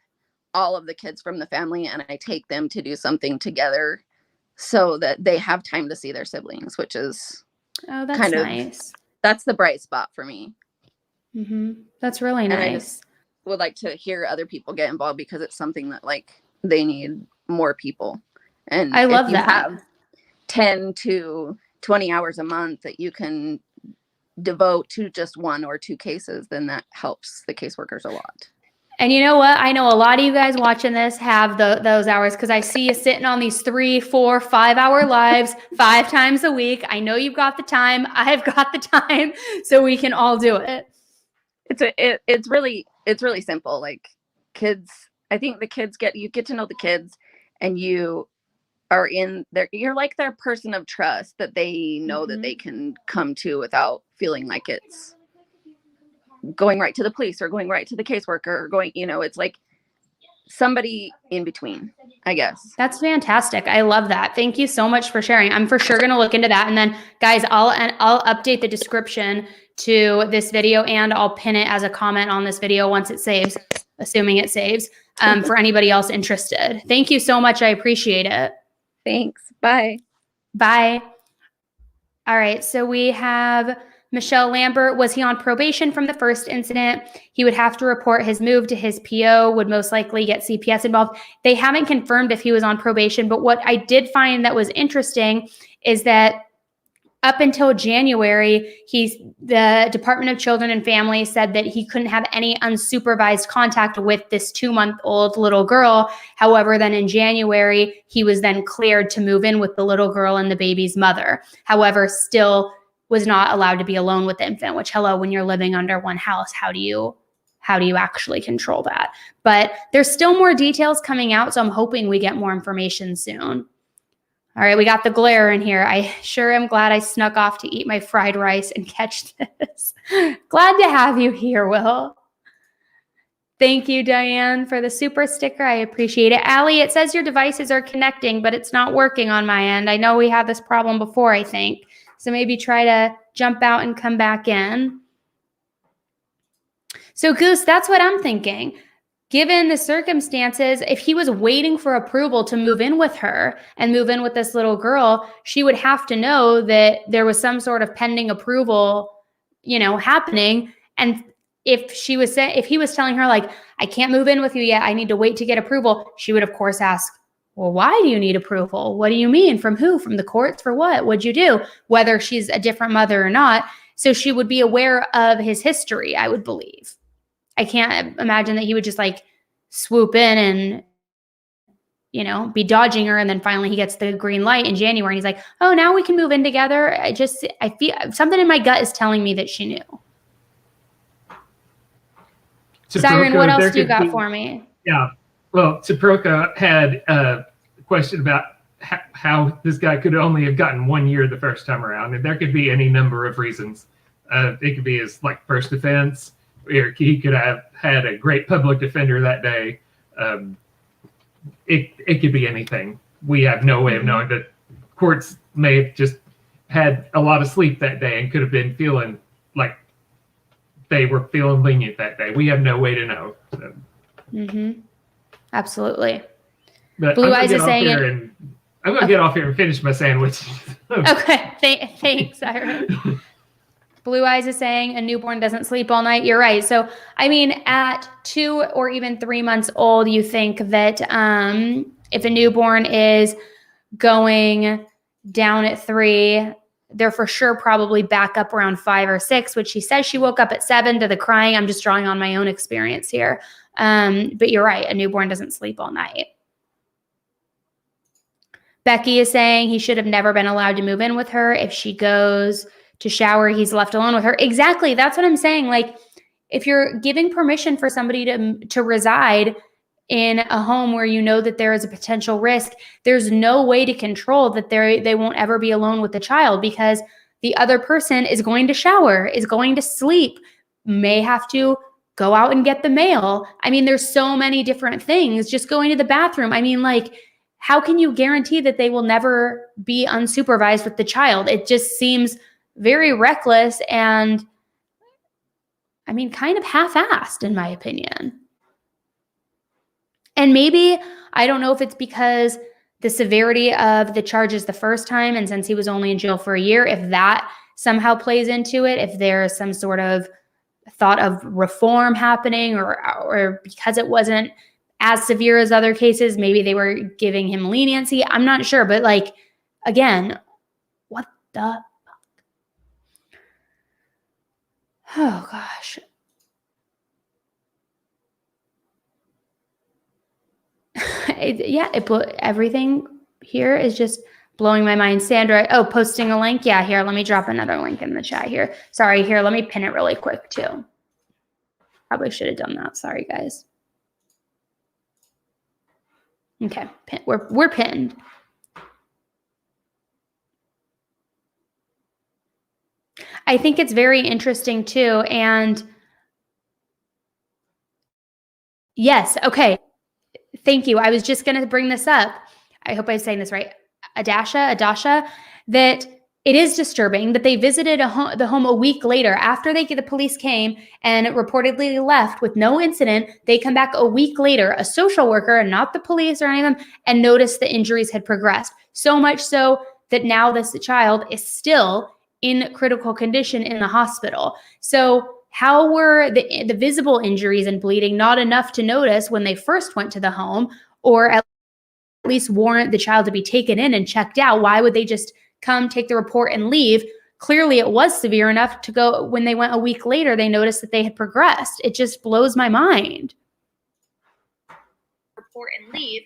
all of the kids from the family and I take them to do something together so that they have time to see their siblings, which is that's kind of nice. That's the bright spot for me. That's really and nice. I just would like to hear other people get involved because it's something that like they need more people. And I love if you that. have 10 to 20 hours a month that you can devote to just 1 or 2 cases, then that helps the caseworkers a lot. And you know what? I know a lot of you guys watching this have those hours because I see you sitting on these 3, 4, 5-hour lives 5 times a week. I know you've got the time. I've got the time, so we can all do it. It's really simple. Like kids, I think you get to know the kids, and you are in there. You're like their person of trust that they know that they can come to without feeling like it's going right to the police or going right to the caseworker or going, it's like somebody in between, I guess. That's fantastic. I love that. Thank you so much for sharing. I'm for sure going to look into that. And then guys, I'll update the description to this video and I'll pin it as a comment on this video once it saves, assuming it saves, for anybody else interested. Thank you so much. I appreciate it. Thanks. Bye. Bye. All right. So we have Michelle Lambert. Was he on probation from the first incident? He would have to report his move to his PO, would most likely get CPS involved. They haven't confirmed if he was on probation, but what I did find that was interesting is that up until January, the Department of Children and Families said that he couldn't have any unsupervised contact with this 2-month-old little girl. However, then in January, he was then cleared to move in with the little girl and the baby's mother. However, still was not allowed to be alone with the infant, which, hello, when you're living under one house, how do you actually control that? But there's still more details coming out, so I'm hoping we get more information soon. All right, we got the glare in here. I sure am glad I snuck off to eat my fried rice and catch this. Glad to have you here, Will. Thank you, Diane, for the super sticker. I appreciate it. Allie, it says your devices are connecting, but it's not working on my end. I know we had this problem before, I think. So maybe try to jump out and come back in. So, Goose, that's what I'm thinking. Given the circumstances, if he was waiting for approval to move in with her and move in with this little girl, she would have to know that there was some sort of pending approval, happening. And if he was telling her, like, I can't move in with you yet, I need to wait to get approval, she would, of course, ask, well, why do you need approval? What do you mean? From who? From the courts? For what? What'd you do? Whether she's a different mother or not. So she would be aware of his history, I would believe. I can't imagine that he would just like swoop in and, be dodging her. And then finally he gets the green light in January and he's like, oh, now we can move in together. I feel something in my gut is telling me that she knew. Siren, what else do you got for me? Yeah. Well, Taproka had a question about how this guy could only have gotten 1 year the first time around. And there could be any number of reasons. It could be his first offense. Or he could have had a great public defender that day. It could be anything. We have no way of knowing. The courts may have just had a lot of sleep that day and could have been feeling like they were feeling lenient that day. We have no way to know. So. Absolutely. But Blue Eyes is saying I'm going to get off here and finish my sandwich. Okay. Thanks, Siren. Blue Eyes is saying a newborn doesn't sleep all night. You're right. So, I mean, at 2 or even 3 months old, you think that if a newborn is going down at 3, they're for sure probably back up around 5 or 6, which she says she woke up at 7 to the crying. I'm just drawing on my own experience here. But you're right. A newborn doesn't sleep all night. Becky is saying he should have never been allowed to move in with her. If she goes to shower, he's left alone with her. Exactly. That's what I'm saying. Like, if you're giving permission for somebody to reside in a home where you know that there is a potential risk, there's no way to control that they won't ever be alone with the child, because the other person is going to shower, is going to sleep, may have to go out and get the mail. I mean, there's so many different things. Just going to the bathroom. I mean, how can you guarantee that they will never be unsupervised with the child? It just seems very reckless and, I mean, kind of half-assed in my opinion. And maybe, I don't know if it's because the severity of the charges the first time, and since he was only in jail for a year, if that somehow plays into it, if there's some sort of thought of reform happening, or because it wasn't as severe as other cases, maybe they were giving him leniency. I'm not sure, but again, what the oh gosh. Everything here is just blowing my mind. Sandra, posting a link. Yeah, here, let me drop another link in the chat here. Sorry, here, let me pin it really quick too. Probably should have done that. Sorry, guys. Okay, we're pinned. I think it's very interesting too. And yes, okay. Thank you. I was just going to bring this up. I hope I'm saying this right. Adasha, that it is disturbing that they visited the home a week later after the police came and reportedly left with no incident. They come back a week later, a social worker, not the police or any of them, and noticed the injuries had progressed. So much so that now this child is still in critical condition in the hospital. So how were the visible injuries and bleeding not enough to notice when they first went to the home, or at least warrant the child to be taken in and checked out? Why would they just come take the report and leave. Clearly it was severe enough to go, when they went a week later, they noticed that they had progressed. It just blows my mind. Report and leave.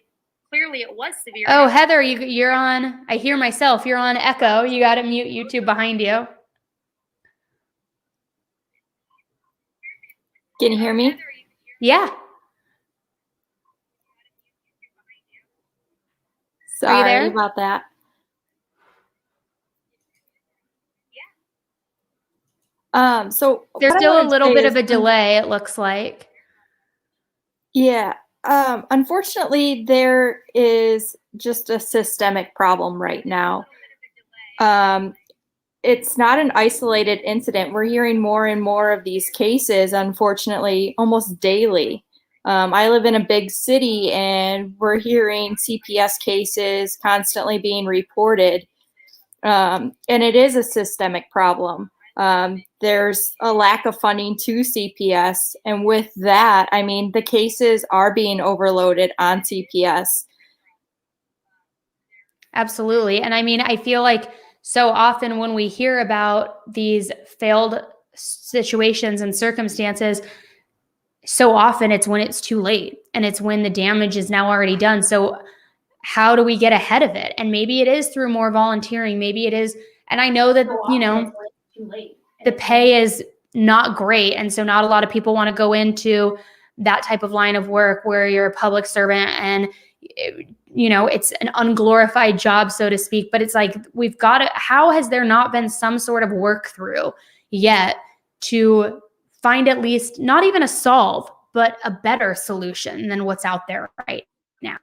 Clearly it was severe. Oh, Heather, you're on, I hear myself, you're on echo. You got to mute YouTube behind you. Can you hear me? Yeah. Sorry there? about that. So There's what I still a wanted to little say bit is, of a delay, it looks like. yeah. Unfortunately, there is just a systemic problem right now. It's not an isolated incident. We're hearing more and more of these cases, unfortunately, almost daily. I live in a big city, and we're hearing CPS cases constantly being reported. And it is a systemic problem. There's a lack of funding to CPS. And with that, I mean, the cases are being overloaded on CPS. Absolutely. And I mean, I feel like so often when we hear about these failed situations and circumstances, so often it's when it's too late and it's when the damage is now already done. So how do we get ahead of it? And maybe it is through more volunteering. Maybe it is. And I know that, you know, the pay is not great. And so not a lot of people want to go into that type of line of work where you're a public servant and, you know, it's an unglorified job, so to speak. But it's like, we've got to, how has there not been some sort of work through yet to find at least not even a solve, but a better solution than what's out there right now?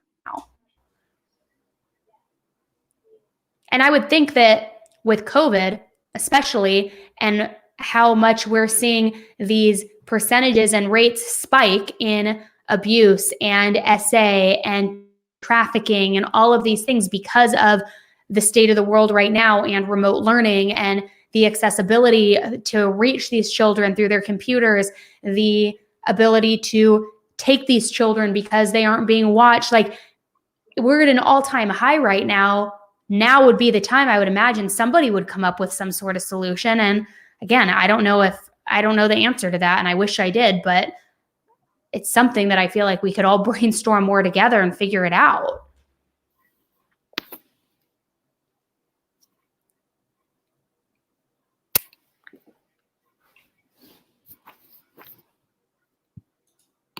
And I would think that with COVID, especially, and how much we're seeing these percentages and rates spike in abuse and SA and trafficking and all of these things because of the state of the world right now and remote learning and the accessibility to reach these children through their computers, the ability to take these children because they aren't being watched. Like, we're at an all-time high right now. Now would be the time, I would imagine, somebody would come up with some sort of solution. And again, I don't know the answer to that, and I wish I did, but it's something that I feel like we could all brainstorm more together and figure it out.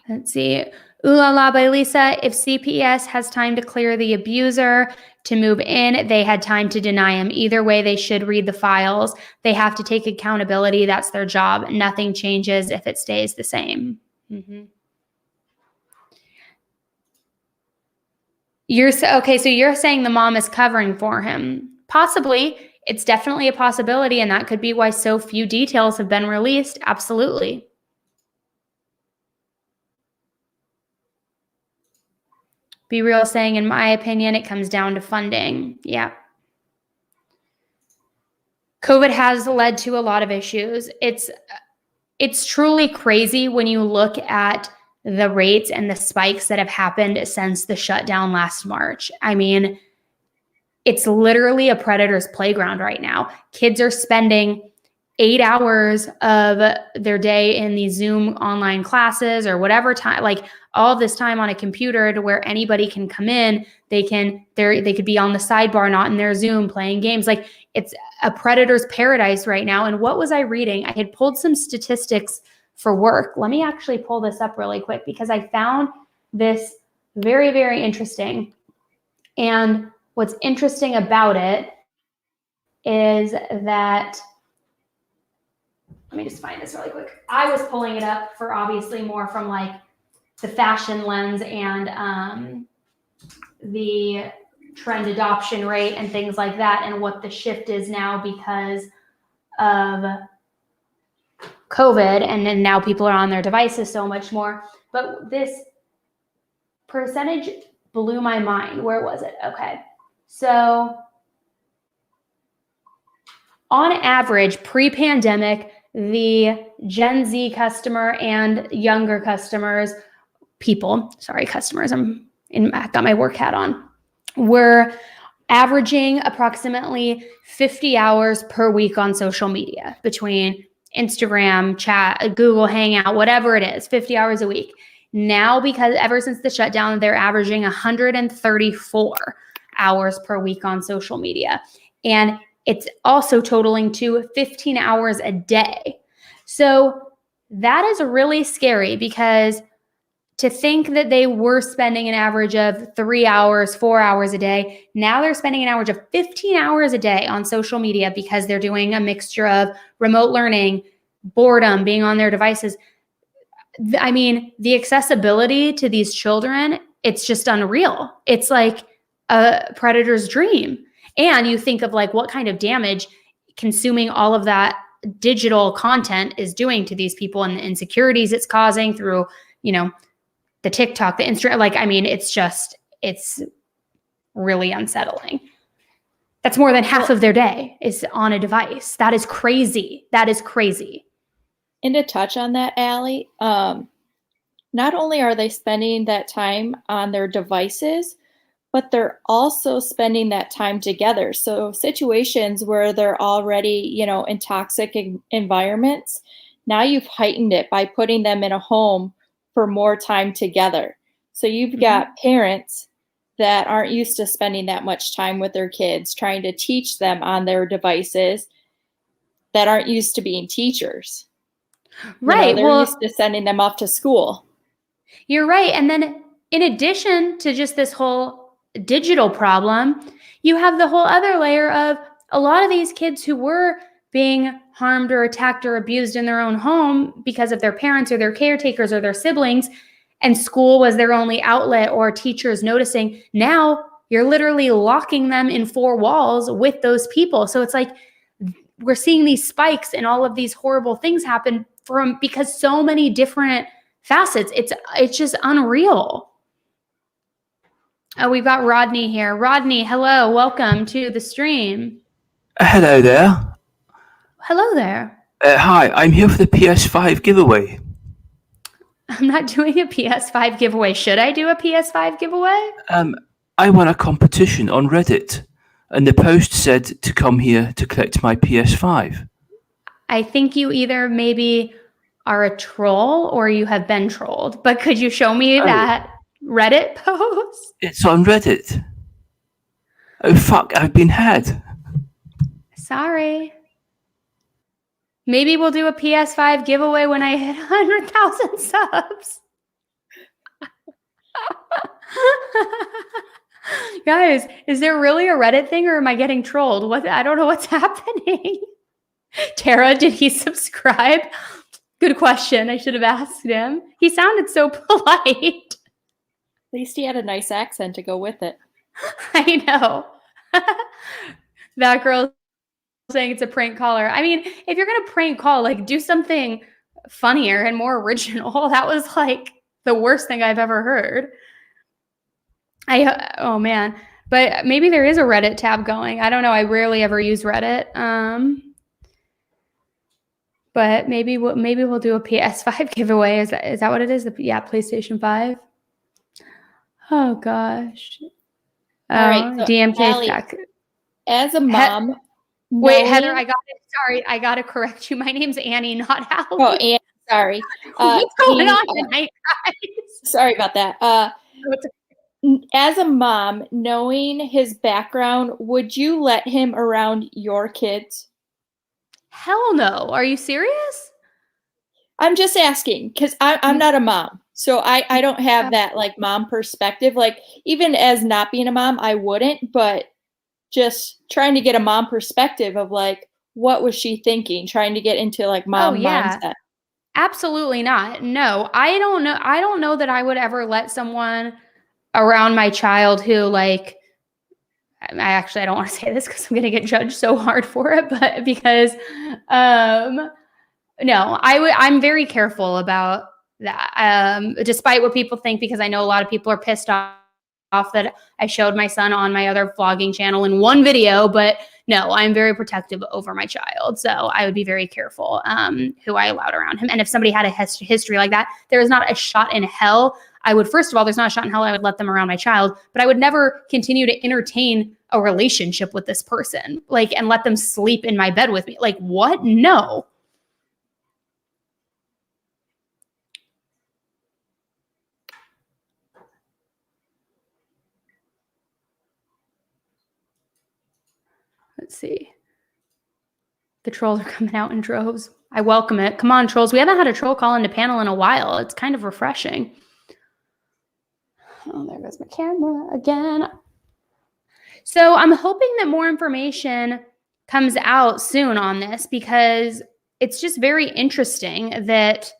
Let's see. Ooh La La by Lisa. If CPS has time to clear the abuser to move in, they had time to deny him. Either way, they should read the files. They have to take accountability. That's their job. Nothing changes if it stays the same. Mm-hmm. Okay, so you're saying the mom is covering for him. Possibly. It's definitely a possibility, and that could be why so few details have been released. Absolutely. Be Real saying, in my opinion, it comes down to funding. Yeah. COVID has led to a lot of issues. It's truly crazy when you look at the rates and the spikes that have happened since the shutdown last March. I mean, it's literally a predator's playground right now. Kids are spending 8 hours of their day in these Zoom online classes or whatever time, like all this time on a computer to where anybody can come in. They could be on the sidebar, not in their Zoom, playing games. Like, it's a predator's paradise right now. And what was I reading? I had pulled some statistics for work. Let me actually pull this up really quick because I found this very, very interesting. And what's interesting about it is that, let me just find this really quick. I was pulling it up for obviously more from like the fashion lens and the trend adoption rate and things like that, and what the shift is now because of COVID, and then now people are on their devices so much more. But this percentage blew my mind. Where was it? Okay. So on average, pre-pandemic, the Gen Z customer and younger customers, I've got my work hat on, were averaging approximately 50 hours per week on social media between Instagram, chat, Google Hangout, whatever it is, 50 hours a week. Now, because ever since the shutdown, they're averaging 134 hours per week on social media. And it's also totaling to 15 hours a day. So that is really scary, because to think that they were spending an average of 3 hours, 4 hours a day, now they're spending an average of 15 hours a day on social media because they're doing a mixture of remote learning, boredom, being on their devices. I mean, the accessibility to these children, it's just unreal. It's like a predator's dream. And you think of like what kind of damage consuming all of that digital content is doing to these people, and the insecurities it's causing through, you know, the TikTok, the Instagram. Like, I mean, it's really unsettling. That's more than half of their day is on a device. That is crazy. That is crazy. And to touch on that, Allie, not only are they spending that time on their devices, but they're also spending that time together. So situations where they're already, you know, in toxic environments, now you've heightened it by putting them in a home for more time together. So you've got parents that aren't used to spending that much time with their kids, trying to teach them on their devices, that aren't used to being teachers. Right. You know, they're used to sending them off to school. You're right. And then in addition to just this whole digital problem, you have the whole other layer of a lot of these kids who were being harmed or attacked or abused in their own home because of their parents or their caretakers or their siblings, and school was their only outlet, or teachers noticing. Now you're literally locking them in 4 walls with those people. So it's like we're seeing these spikes and all of these horrible things happen because so many different facets. It's just unreal. Oh, we've got Rodney here. Rodney, hello. Welcome to the stream. Hello there. Hello there. Hi, I'm here for the PS5 giveaway. I'm not doing a PS5 giveaway. Should I do a PS5 giveaway? I won a competition on Reddit, and the post said to come here to collect my PS5. I think you either maybe are a troll or you have been trolled. But could you show me that Reddit post? It's on Reddit. Oh, fuck, I've been had. Sorry. Maybe we'll do a PS5 giveaway when I hit 100,000 subs. Guys, is there really a Reddit thing, or am I getting trolled? I don't know what's happening. Tara, did he subscribe? Good question. I should have asked him. He sounded so polite. At least he had a nice accent to go with it. I know. That girl saying it's a prank caller. I mean, if you're going to prank call, like, do something funnier and more original. That was like the worst thing I've ever heard. Oh man. But maybe there is a Reddit tab going. I don't know. I rarely ever use Reddit. But maybe we'll do a PS5 giveaway. Is that what it is? Yeah, PlayStation 5. Oh gosh. All right, so DMK back. As a mom, wait, Heather, I got it. Sorry, I got to correct you. My name's Annie, not Allie. Oh, Annie, sorry. What's going on tonight, guys? Sorry about that. As a mom, knowing his background, would you let him around your kids? Hell no. Are you serious? I'm just asking, because I'm not a mom. So I don't have that like mom perspective. Like, even as not being a mom, I wouldn't, but just trying to get a mom perspective of like, what was she thinking? Trying to get into like mom mindset. Absolutely not. No, I don't know. I don't know that I would ever let someone around my child who, like, I don't want to say this because I'm going to get judged so hard for it, but because, no, I'm very careful about that. Despite what people think, because I know a lot of people are pissed off off that I showed my son on my other vlogging channel in one video, but no, I'm very protective over my child. So I would be very careful who I allowed around him. And if somebody had a history like that, there is not a shot in hell. I would, first of all, there's not a shot in hell I would let them around my child, but I would never continue to entertain a relationship with this person, like, and let them sleep in my bed with me. Like, what? No. Let's see. The trolls are coming out in droves. I welcome it. Come on, trolls. We haven't had a troll call into panel in a while. It's kind of refreshing. Oh, there goes my camera again. So I'm hoping that more information comes out soon on this, because it's just very interesting that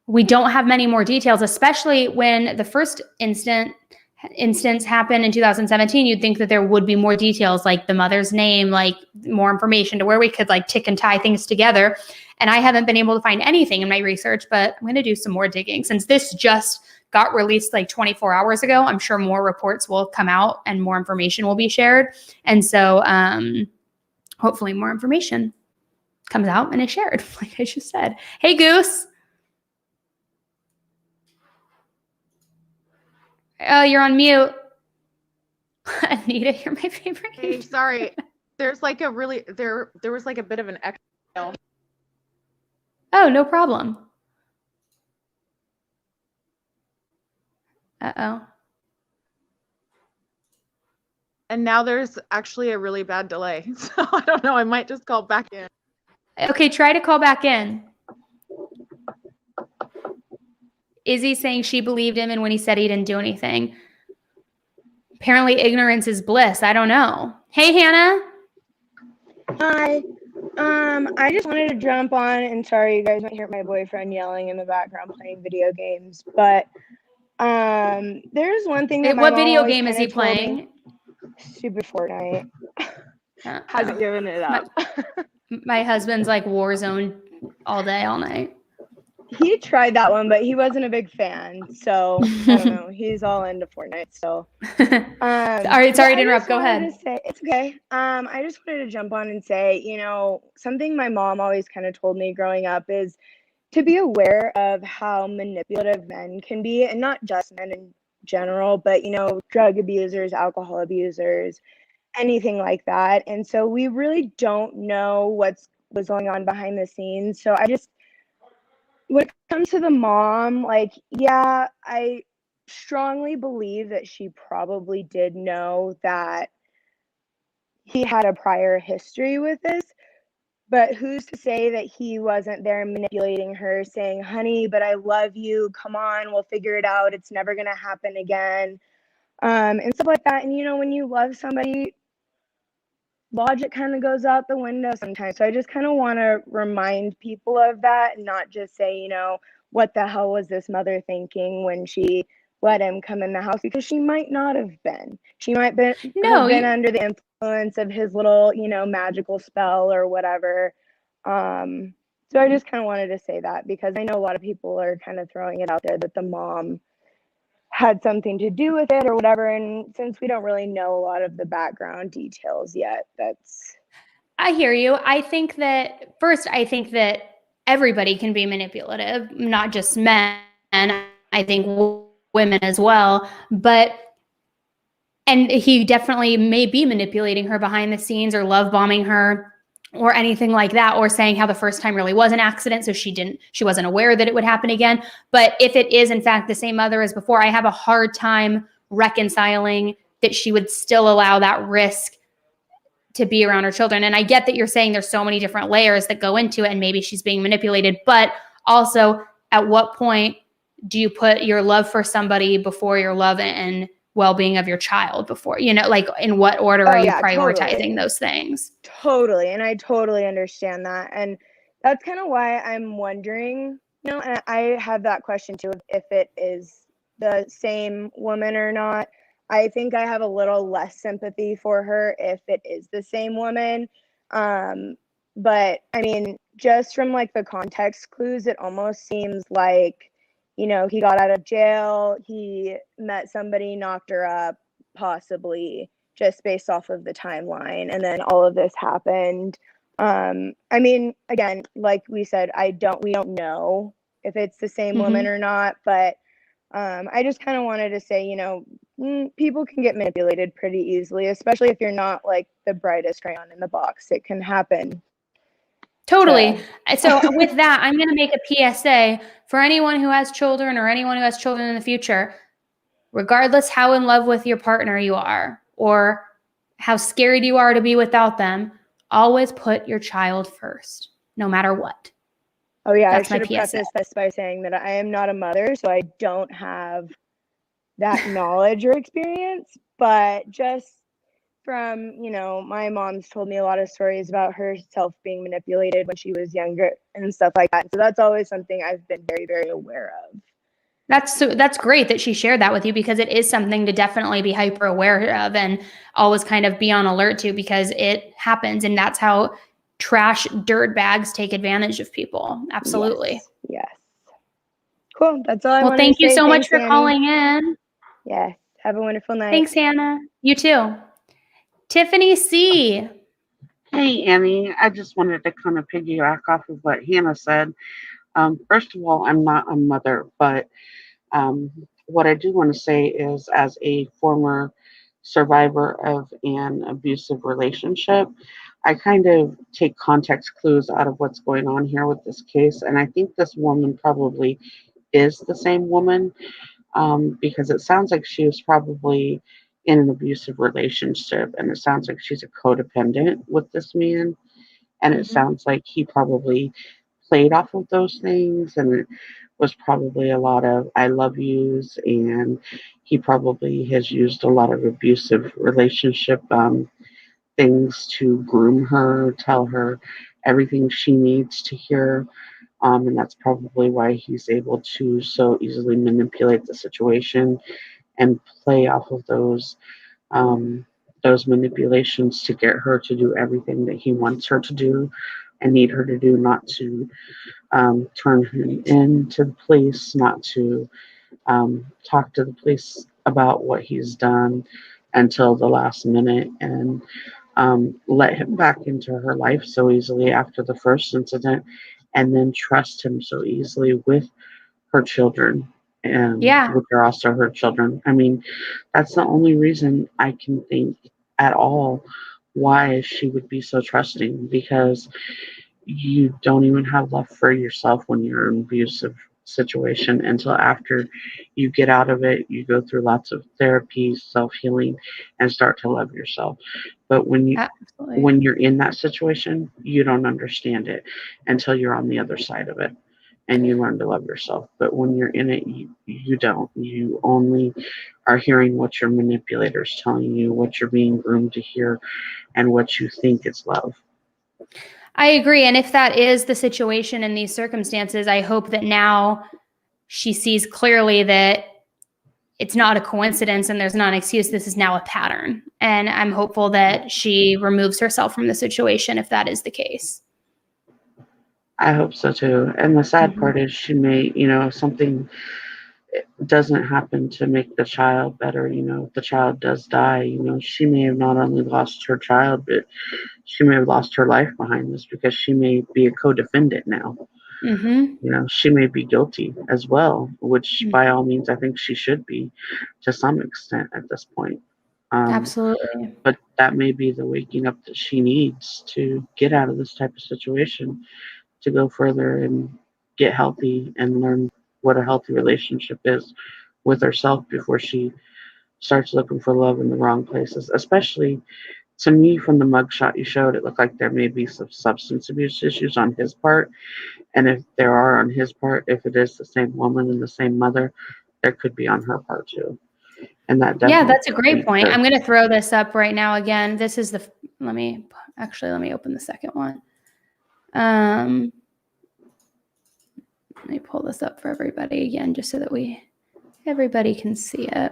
we don't have many more details, especially when the first instance happened in 2017. You'd think that there would be more details, like the mother's name, like more information to where we could like tick and tie things together. And I haven't been able to find anything in my research, but I'm going to do some more digging. Since this just got released like 24 hours ago, I'm sure more reports will come out and more information will be shared. And so hopefully more information comes out and is shared, like I just said. Hey, Goose. Oh, you're on mute. Anita, you're my favorite. Hey, sorry. There's like a really, there was like a bit of an echo. Oh, no problem. Uh-oh. And now there's actually a really bad delay. So I don't know. I might just call back in. Okay, try to call back in. Izzy saying she believed him and when he said he didn't do anything. Apparently ignorance is bliss. I don't know. Hey, Hannah. Hi. I just wanted to jump on, and sorry you guys might hear my boyfriend yelling in the background playing video games, but there's one thing that my what mom video always game is he kinda told me. playing? Stupid Fortnite. Hasn't given it up. My husband's like Warzone all day, all night. He tried that one, but he wasn't a big fan. So I don't know. He's all into Fortnite still. Sorry to interrupt. Go ahead. It's okay. I just wanted to jump on and say, you know, something my mom always kind of told me growing up is to be aware of how manipulative men can be, and not just men in general, but, you know, drug abusers, alcohol abusers, anything like that. And so we really don't know what's going on behind the scenes. So when it comes to the mom, like, yeah, I strongly believe that she probably did know that he had a prior history with this, but who's to say that he wasn't there manipulating her, saying, honey, but I love you, come on, we'll figure it out, it's never gonna happen again, and stuff like that. And you know, when you love somebody, logic kind of goes out the window sometimes. So I just kind of want to remind people of that, and not just say, you know, what the hell was this mother thinking when she let him come in the house, because she might not have been. She might have been under the influence of his little, you know, magical spell or whatever. So I just kind of wanted to say that, because I know a lot of people are kind of throwing it out there that the mom had something to do with it or whatever. And since we don't really know a lot of the background details yet, I hear you. I think that everybody can be manipulative, not just men. I think women as well. And he definitely may be manipulating her behind the scenes, or love bombing her, or anything like that, or saying how the first time really was an accident, so she wasn't aware that it would happen again. But if it is in fact the same mother as before, I have a hard time reconciling that she would still allow that risk to be around her children. And I get that you're saying there's so many different layers that go into it, and maybe she's being manipulated, but also, at what point do you put your love for somebody before your love and well-being of your child before, you know, like in what order are you prioritizing those things? Totally. And I totally understand that. And that's kind of why I'm wondering, you know, and I have that question too, if it is the same woman or not. I think I have a little less sympathy for her if it is the same woman. But I mean, just from like the context clues, it almost seems like he got out of jail, he met somebody, knocked her up, possibly, just based off of the timeline. And then all of this happened. I mean, again, like we said, we don't know if it's the same woman or not, but I just kind of wanted to say, people can get manipulated pretty easily, especially if you're not like the brightest crayon in the box. It can happen. Totally. So with that, I'm going to make a PSA for anyone who has children or anyone who has children in the future, regardless how in love with your partner you are or how scared you are to be without them, always put your child first, no matter what. Oh yeah, That's I should my have PSA. prefaced this by saying that I am not a mother, so I don't have that knowledge or experience, but just from, my mom's told me a lot of stories about herself being manipulated when she was younger and stuff like that. So that's always something I've been very, very aware of. That's great that she shared that with you, because it is something to definitely be hyper aware of and always kind of be on alert to, because it happens, and that's how trash dirt bags take advantage of people. Absolutely. Yes. Cool. That's all I Well, wanted to thank you say. so much Thanks, for Annie. calling in. Yes. Have a wonderful night. Thanks, Hannah. You too. Tiffany C. Hey, Annie. I just wanted to kind of piggyback off of what Hannah said. First of all, I'm not a mother, but what I do want to say is, as a former survivor of an abusive relationship, I kind of take context clues out of what's going on here with this case. And I think this woman probably is the same woman, because it sounds like she was probably in an abusive relationship, and it sounds like she's a codependent with this man, and it sounds like he probably played off of those things, and it was probably a lot of I love yous, and he probably has used a lot of abusive relationship things to groom her, tell her everything she needs to hear. And that's probably why he's able to so easily manipulate the situation and play off of those manipulations to get her to do everything that he wants her to do and need her to do, not to turn him into the police, not to talk to the police about what he's done until the last minute, and let him back into her life so easily after the first incident, and then trust him so easily with her children, and which are also her children. I mean, that's the only reason I can think at all why she would be so trusting, because you don't even have love for yourself when you're in an abusive situation until after you get out of it. You go through lots of therapy, self-healing, and start to love yourself. But when you're in that situation, you don't understand it until you're on the other side of it and you learn to love yourself. But when you're in it, you don't. You only are hearing what your manipulator's telling you, what you're being groomed to hear, and what you think is love. I agree. And if that is the situation in these circumstances, I hope that now she sees clearly that it's not a coincidence and there's not an excuse. This is now a pattern. And I'm hopeful that she removes herself from the situation if that is the case. I hope so too. And the sad part is she may, if something doesn't happen to make the child better, if the child does die, she may have not only lost her child, but she may have lost her life behind this, because she may be a co-defendant now. She may be guilty as well, which by all means I think she should be to some extent at this point. Absolutely. But that may be the waking up that she needs to get out of this type of situation, to go further and get healthy and learn what a healthy relationship is with herself before she starts looking for love in the wrong places. Especially, to me, from the mugshot you showed, it looked like there may be some substance abuse issues on his part. And if there are on his part, if it is the same woman and the same mother, there could be on her part too. And that definitely, that's a great point. I'm going to throw this up right now again. This is let me open the second one. Let me pull this up for everybody again, just so that everybody can see it.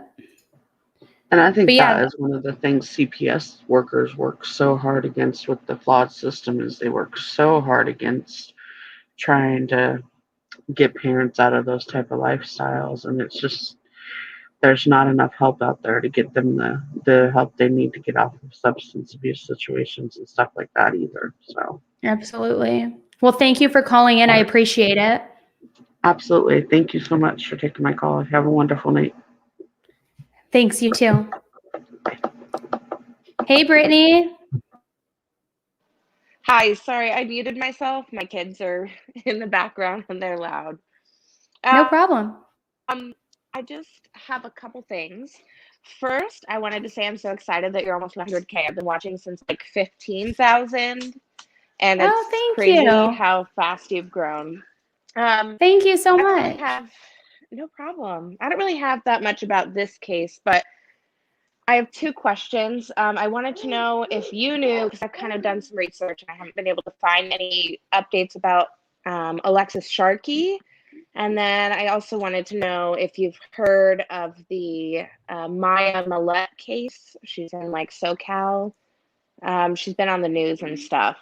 And I think that is one of the things CPS workers work so hard against with the flawed system, is they work so hard against trying to get parents out of those type of lifestyles. And it's just, there's not enough help out there to get them the help they need to get off of substance abuse situations and stuff like that either. So Absolutely. Well, thank you for calling in. I appreciate it. absolutely. Thank you so much for taking my call. Have a wonderful night. Thanks, you too. Hey, Brittany. Hi, sorry, I muted myself. My kids are in the background and they're loud. No problem. I just have a couple things. First, I wanted to say I'm so excited that you're almost 100K. I've been watching since like 15,000, and it's thank crazy you. how fast you've grown. Thank you so I don't really much. have, no problem. I don't really have that much about this case, but I have two questions. I wanted to know if you knew, because I've kind of done some research and I haven't been able to find any updates about Alexis Sharkey. And then I also wanted to know if you've heard of the Maya Millette case. She's in like SoCal. She's been on the news and stuff.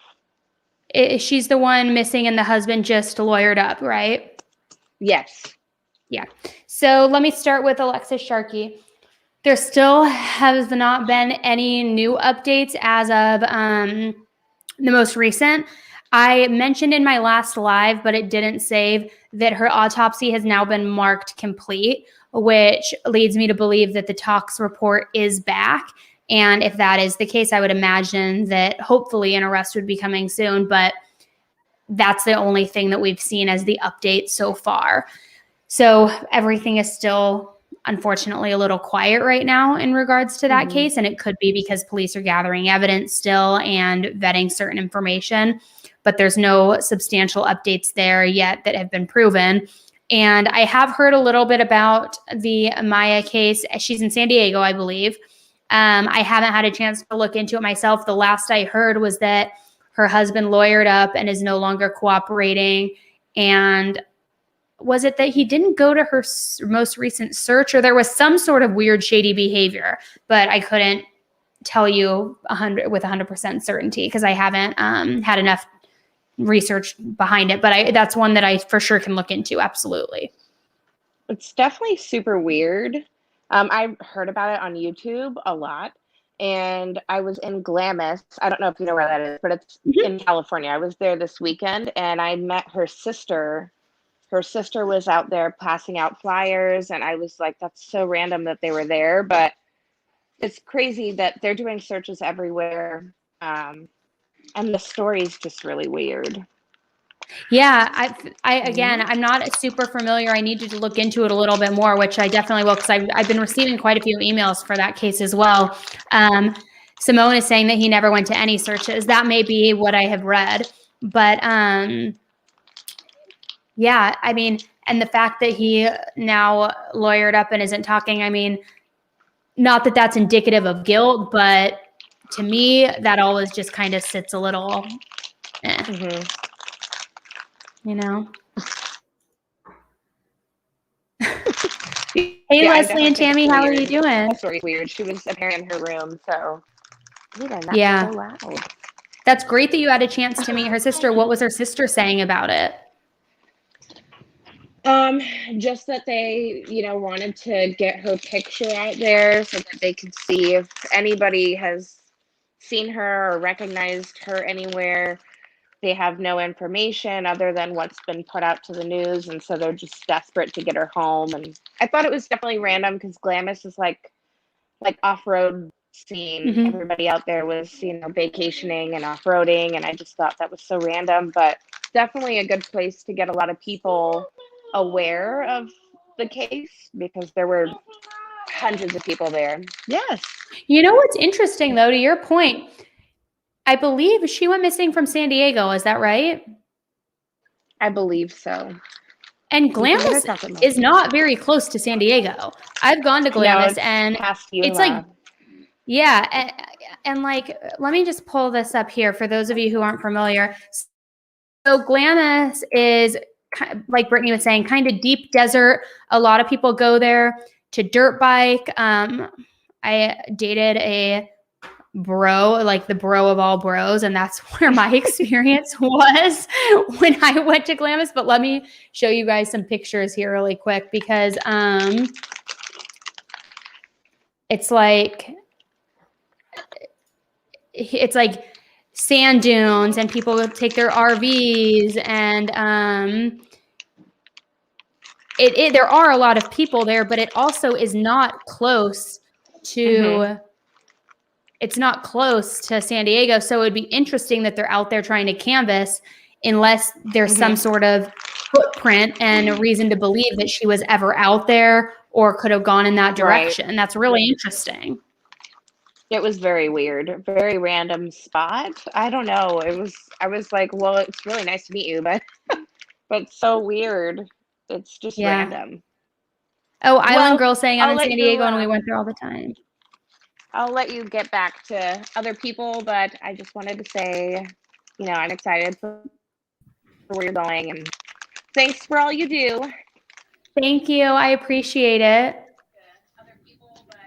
She's the one missing and the husband just lawyered up, right? Yes. Yeah. So let me start with Alexis Sharkey. There still has not been any new updates as of the most recent. I mentioned in my last live, but it didn't save, that her autopsy has now been marked complete, which leads me to believe that the tox report is back. And if that is the case, I would imagine that hopefully an arrest would be coming soon, but that's the only thing that we've seen as the update so far. So everything is still, unfortunately, a little quiet right now in regards to that case. And it could be because police are gathering evidence still and vetting certain information, but there's no substantial updates there yet that have been proven. And I have heard a little bit about the Maya case. She's in San Diego, I believe. I haven't had a chance to look into it myself. The last I heard was that her husband lawyered up and is no longer cooperating. And was it that he didn't go to her most recent search, or there was some sort of weird shady behavior, but I couldn't tell you 100% certainty because I haven't had enough research behind it, but that's one that I for sure can look into. Absolutely. It's definitely super weird. I heard about it on YouTube a lot, and I was in Glamis. I don't know if you know where that is, but it's in California. I was there this weekend, and I met her sister. Her sister was out there passing out flyers, and I was like, that's so random that they were there, but it's crazy that they're doing searches everywhere. And the story's just really weird. Yeah, again, I'm not super familiar. I need to look into it a little bit more, which I definitely will, because I've been receiving quite a few emails for that case as well. Simone is saying that he never went to any searches. That may be what I have read, but yeah, I mean, and the fact that he now lawyered up and isn't talking, I mean, not that that's indicative of guilt, but to me, that always just kind of sits a little, you know? Hey, Yeah, Leslie and Tammy, how are you doing? That story's weird. She was apparently in her room, so Yeah. so loud. That's great that you had a chance to meet her sister. What was her sister saying about it? Just that they, wanted to get her picture out there so that they could see if anybody has seen her or recognized her anywhere. They have no information other than what's been put out to the news, and so they're just desperate to get her home. And I thought it was definitely random because Glamis is like off-road scene. Everybody out there was, vacationing and off-roading, and I just thought that was so random, but definitely a good place to get a lot of people aware of the case because there were hundreds of people there. Yes. You know what's interesting, though, to your point, I believe she went missing from San Diego. Is that right? I believe so. And Glamis is not very close to San Diego. I've gone to Glamis, and it's like, yeah. And like, let me just pull this up here for those of you who aren't familiar. So Glamis is, like Brittany was saying, kind of deep desert. A lot of people go there to dirt bike. I dated a bro, like the bro of all bros. And that's where my experience was when I went to Glamis. But let me show you guys some pictures here really quick, because it's like sand dunes, and people take their RVs, and there are a lot of people there, but it also is not close to it's not close to San Diego. So it would be interesting that they're out there trying to canvass, unless there's some sort of footprint and a reason to believe that she was ever out there or could have gone in that direction. Right. That's really interesting. It was very weird, very random spot. I don't know. I was like, well, it's really nice to meet you, but it's so weird. It's just random. Oh, Island Well, Girl saying I'm I'll in let San you, Diego and we went there all the time. I'll let you get back to other people, but I just wanted to say, you know, I'm excited for where you're going, and thanks for all you do. Thank you. I appreciate it.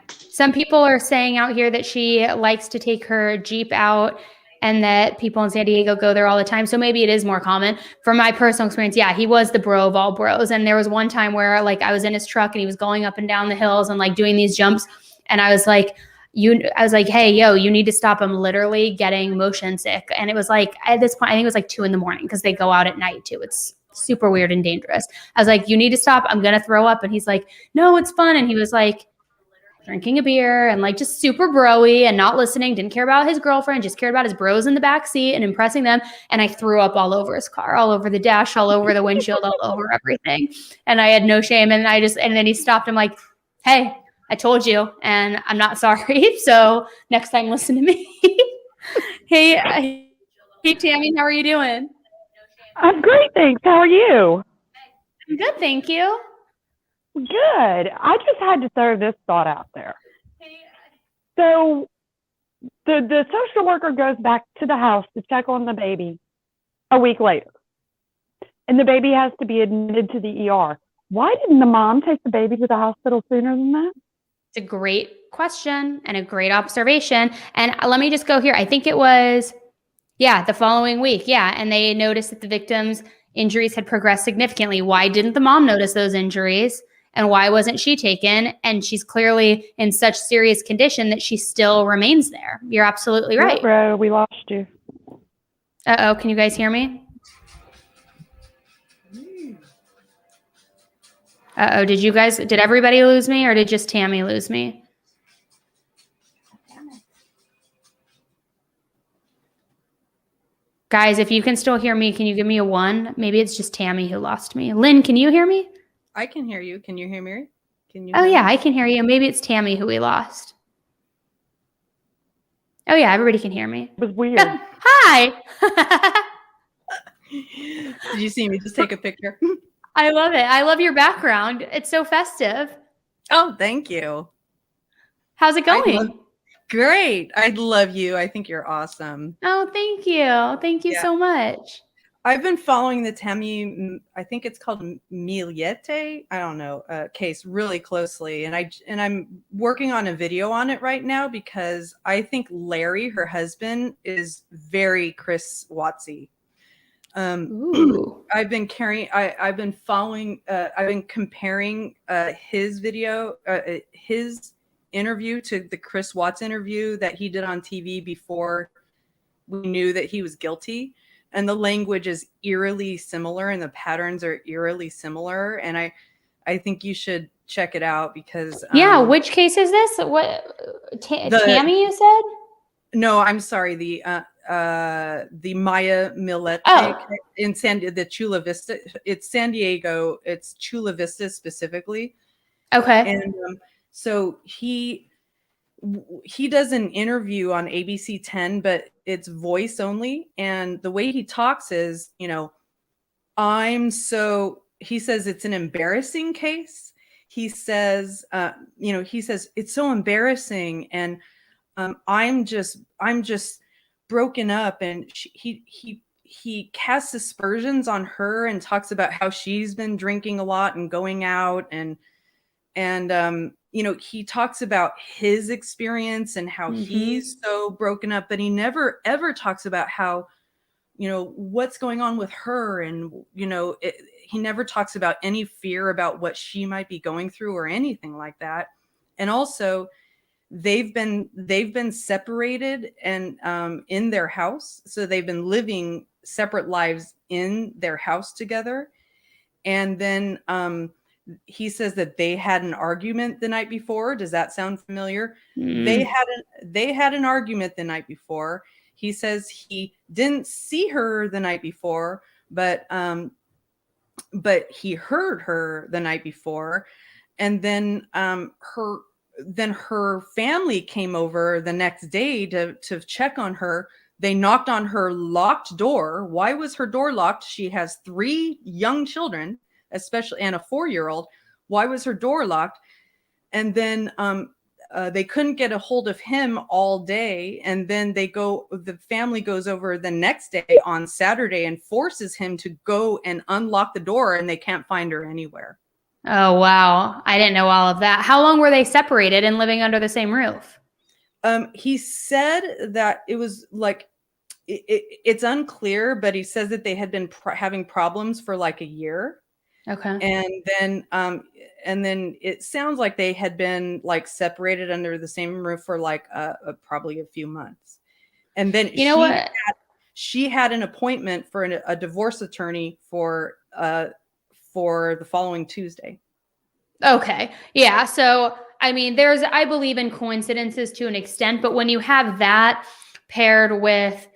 Some people are saying out here that she likes to take her Jeep out, and that people in San Diego go there all the time. So maybe it is more common. From my personal experience, yeah, he was the bro of all bros. And there was one time where like I was in his truck and he was going up and down the hills and like doing these jumps. And I was like, hey, yo, you need to stop. I'm literally getting motion sick. And it was like, at this point, I think it was like 2 a.m, because they go out at night too. It's super weird and dangerous. I was like, you need to stop. I'm going to throw up. And he's like, no, it's fun. And he was like drinking a beer and like just super bro-y and not listening, didn't care about his girlfriend, just cared about his bros in the back seat and impressing them. And I threw up all over his car, all over the dash, all over the windshield, all over everything. And I had no shame. And then he stopped. I'm like, hey, I told you, and I'm not sorry. So next time, listen to me. Hey, Tammy, how are you doing? I'm great, thanks. How are you? I'm good, thank you. Good. I just had to throw this thought out there. So the social worker goes back to the house to check on the baby a week later, and the baby has to be admitted to the ER. Why didn't the mom take the baby to the hospital sooner than that? It's a great question and a great observation. And let me just go here. I think it was, the following week. Yeah. And they noticed that the victim's injuries had progressed significantly. Why didn't the mom notice those injuries? And why wasn't she taken? And she's clearly in such serious condition that she still remains there. You're absolutely right. Bro, we lost you. Uh-oh, can you guys hear me? Uh-oh, did everybody lose me, or did just Tammy lose me? Guys, if you can still hear me, can you give me a 1? Maybe it's just Tammy who lost me. Lynn, can you hear me? I can hear you. Can you hear me? Oh, yeah, I can hear you. Maybe it's Tammy who we lost. Oh, yeah, everybody can hear me. It was weird. Hi. Did you see me just take a picture? I love it. I love your background. It's so festive. Oh, thank you. How's it going? Great. I love you. I think you're awesome. Oh, thank you. Thank you so much. I've been following the Tammy, I think it's called Miliete, I don't know, case really closely. And I'm working on a video on it right now because I think Larry, her husband, is very Chris Wattsy. I've been comparing his video, his interview to the Chris Watts interview that he did on TV before we knew that he was guilty. And the language is eerily similar and the patterns are eerily similar. And I think you should check it out because which case is this? What Tammy you said? No, I'm sorry. The Maya Millette in the Chula Vista. It's San Diego. It's Chula Vista specifically. Okay. And so he does an interview on ABC 10, but it's voice only. And the way he talks is, he says it's an embarrassing case. He says, it's so embarrassing. And I'm just broken up. And he casts aspersions on her and talks about how she's been drinking a lot and going out and he talks about his experience and how he's so broken up, but he never ever talks about how, what's going on with her. And, he never talks about any fear about what she might be going through or anything like that. And also they've been separated and in their house. So they've been living separate lives in their house together. And then he says that they had an argument the night before. Does that sound familiar? They had an argument the night before. He says he didn't see her the night before, but he heard her the night before. And then her family came over the next day to check on her. They knocked on her locked door. Why was her door locked? She has 3 young children, especially, and a 4-year-old. Why was her door locked? And then they couldn't get a hold of him all day. And then the family goes over the next day on Saturday and forces him to go and unlock the door, and they can't find her anywhere. Oh, wow. I didn't know all of that. How long were they separated and living under the same roof? He said that it was like, it's unclear, but he says that they had been having problems for like a year. Okay. And then it sounds like they had been like separated under the same roof for like probably a few months. And then she had an appointment for a divorce attorney for the following Tuesday. Okay. Yeah. So, I mean, I believe in coincidences to an extent, but when you have that paired with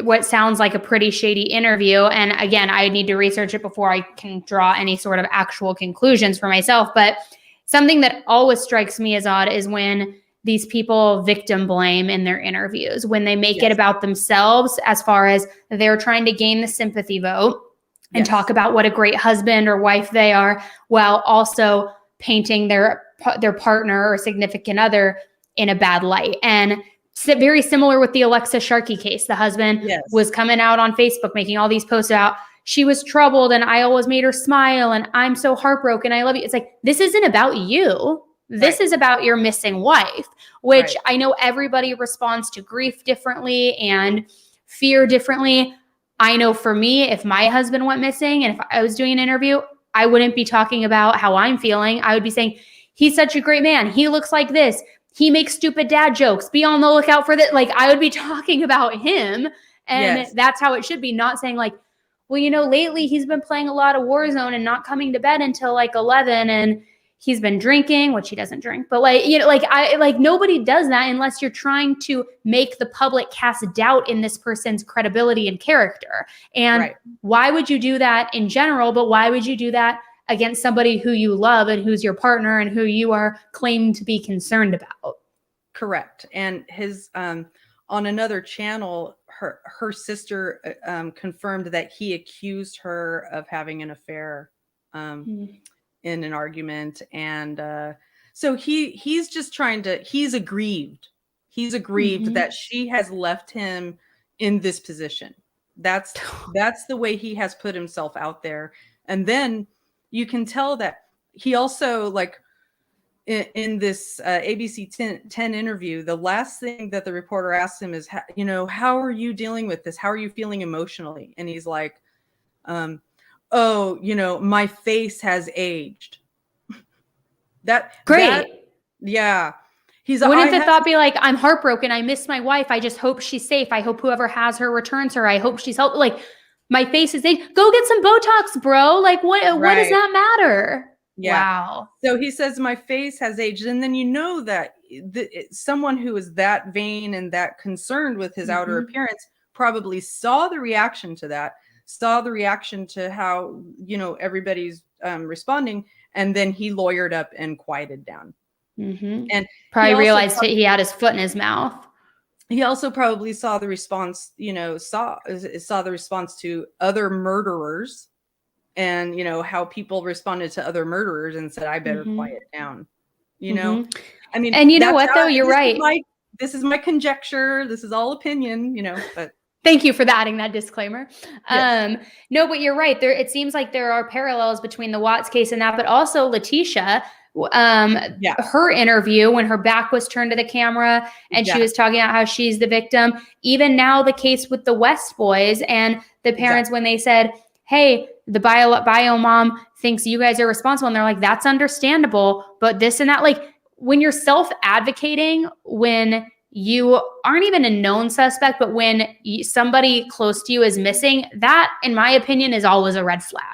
what sounds like a pretty shady interview, and again, I need to research it before I can draw any sort of actual conclusions for myself, but something that always strikes me as odd is when these people victim blame in their interviews, when they make it about themselves, as far as they're trying to gain the sympathy vote and talk about what a great husband or wife they are, while also painting their partner or significant other in a bad light. And very similar with the Alexa Sharkey case. The husband was coming out on Facebook, making all these posts about she was troubled and I always made her smile and I'm so heartbroken. I love you. It's like, this isn't about you. This is about your missing wife, which I know everybody responds to grief differently and fear differently. I know for me, if my husband went missing and if I was doing an interview, I wouldn't be talking about how I'm feeling. I would be saying, he's such a great man. He looks like this. He makes stupid dad jokes. Be on the lookout for that. Like, I would be talking about him. And that's how it should be. Not saying like, well, lately he's been playing a lot of Warzone and not coming to bed until like 11 and he's been drinking, which he doesn't drink. But nobody does that unless you're trying to make the public cast doubt in this person's credibility and character. And why would you do that in general? But why would you do that against somebody who you love and who's your partner and who you are claiming to be concerned about? Correct. And his on another channel, her sister confirmed that he accused her of having an affair in an argument. And so he's just he's aggrieved. He's aggrieved that she has left him in this position. That's the way he has put himself out there. And then you can tell that he also, like, in this ABC 10 interview, the last thing that the reporter asked him is, how are you dealing with this? How are you feeling emotionally? And he's like, my face has aged. Great. Yeah. Wouldn't the thought be like, I'm heartbroken. I miss my wife. I just hope she's safe. I hope whoever has her returns her. I hope she's healthy. Like, my face is aged. Go get some Botox, bro. Like, what does that matter? Yeah. Wow. So he says, my face has aged. And then that someone who is that vain and that concerned with his outer appearance probably saw the reaction to that, saw the reaction to how, everybody's responding. And then he lawyered up and quieted down. And probably realized he had his foot in his mouth. He also probably saw the response, saw the response to other murderers and, how people responded to other murderers and said, I better quiet down, I mean, and you know what, though, you're right. This is my conjecture. This is all opinion, but. Thank you for adding that disclaimer. Yes. No, but you're right. It seems like there are parallels between the Watts case and that, but also Letitia her interview when her back was turned to the camera and she was talking about how she's the victim. Even now, the case with the West boys and the parents when they said, hey, the bio mom thinks you guys are responsible. And they're like, that's understandable, but this and that, like when you're self-advocating, when you aren't even a known suspect, but when somebody close to you is missing, that, in my opinion, is always a red flag.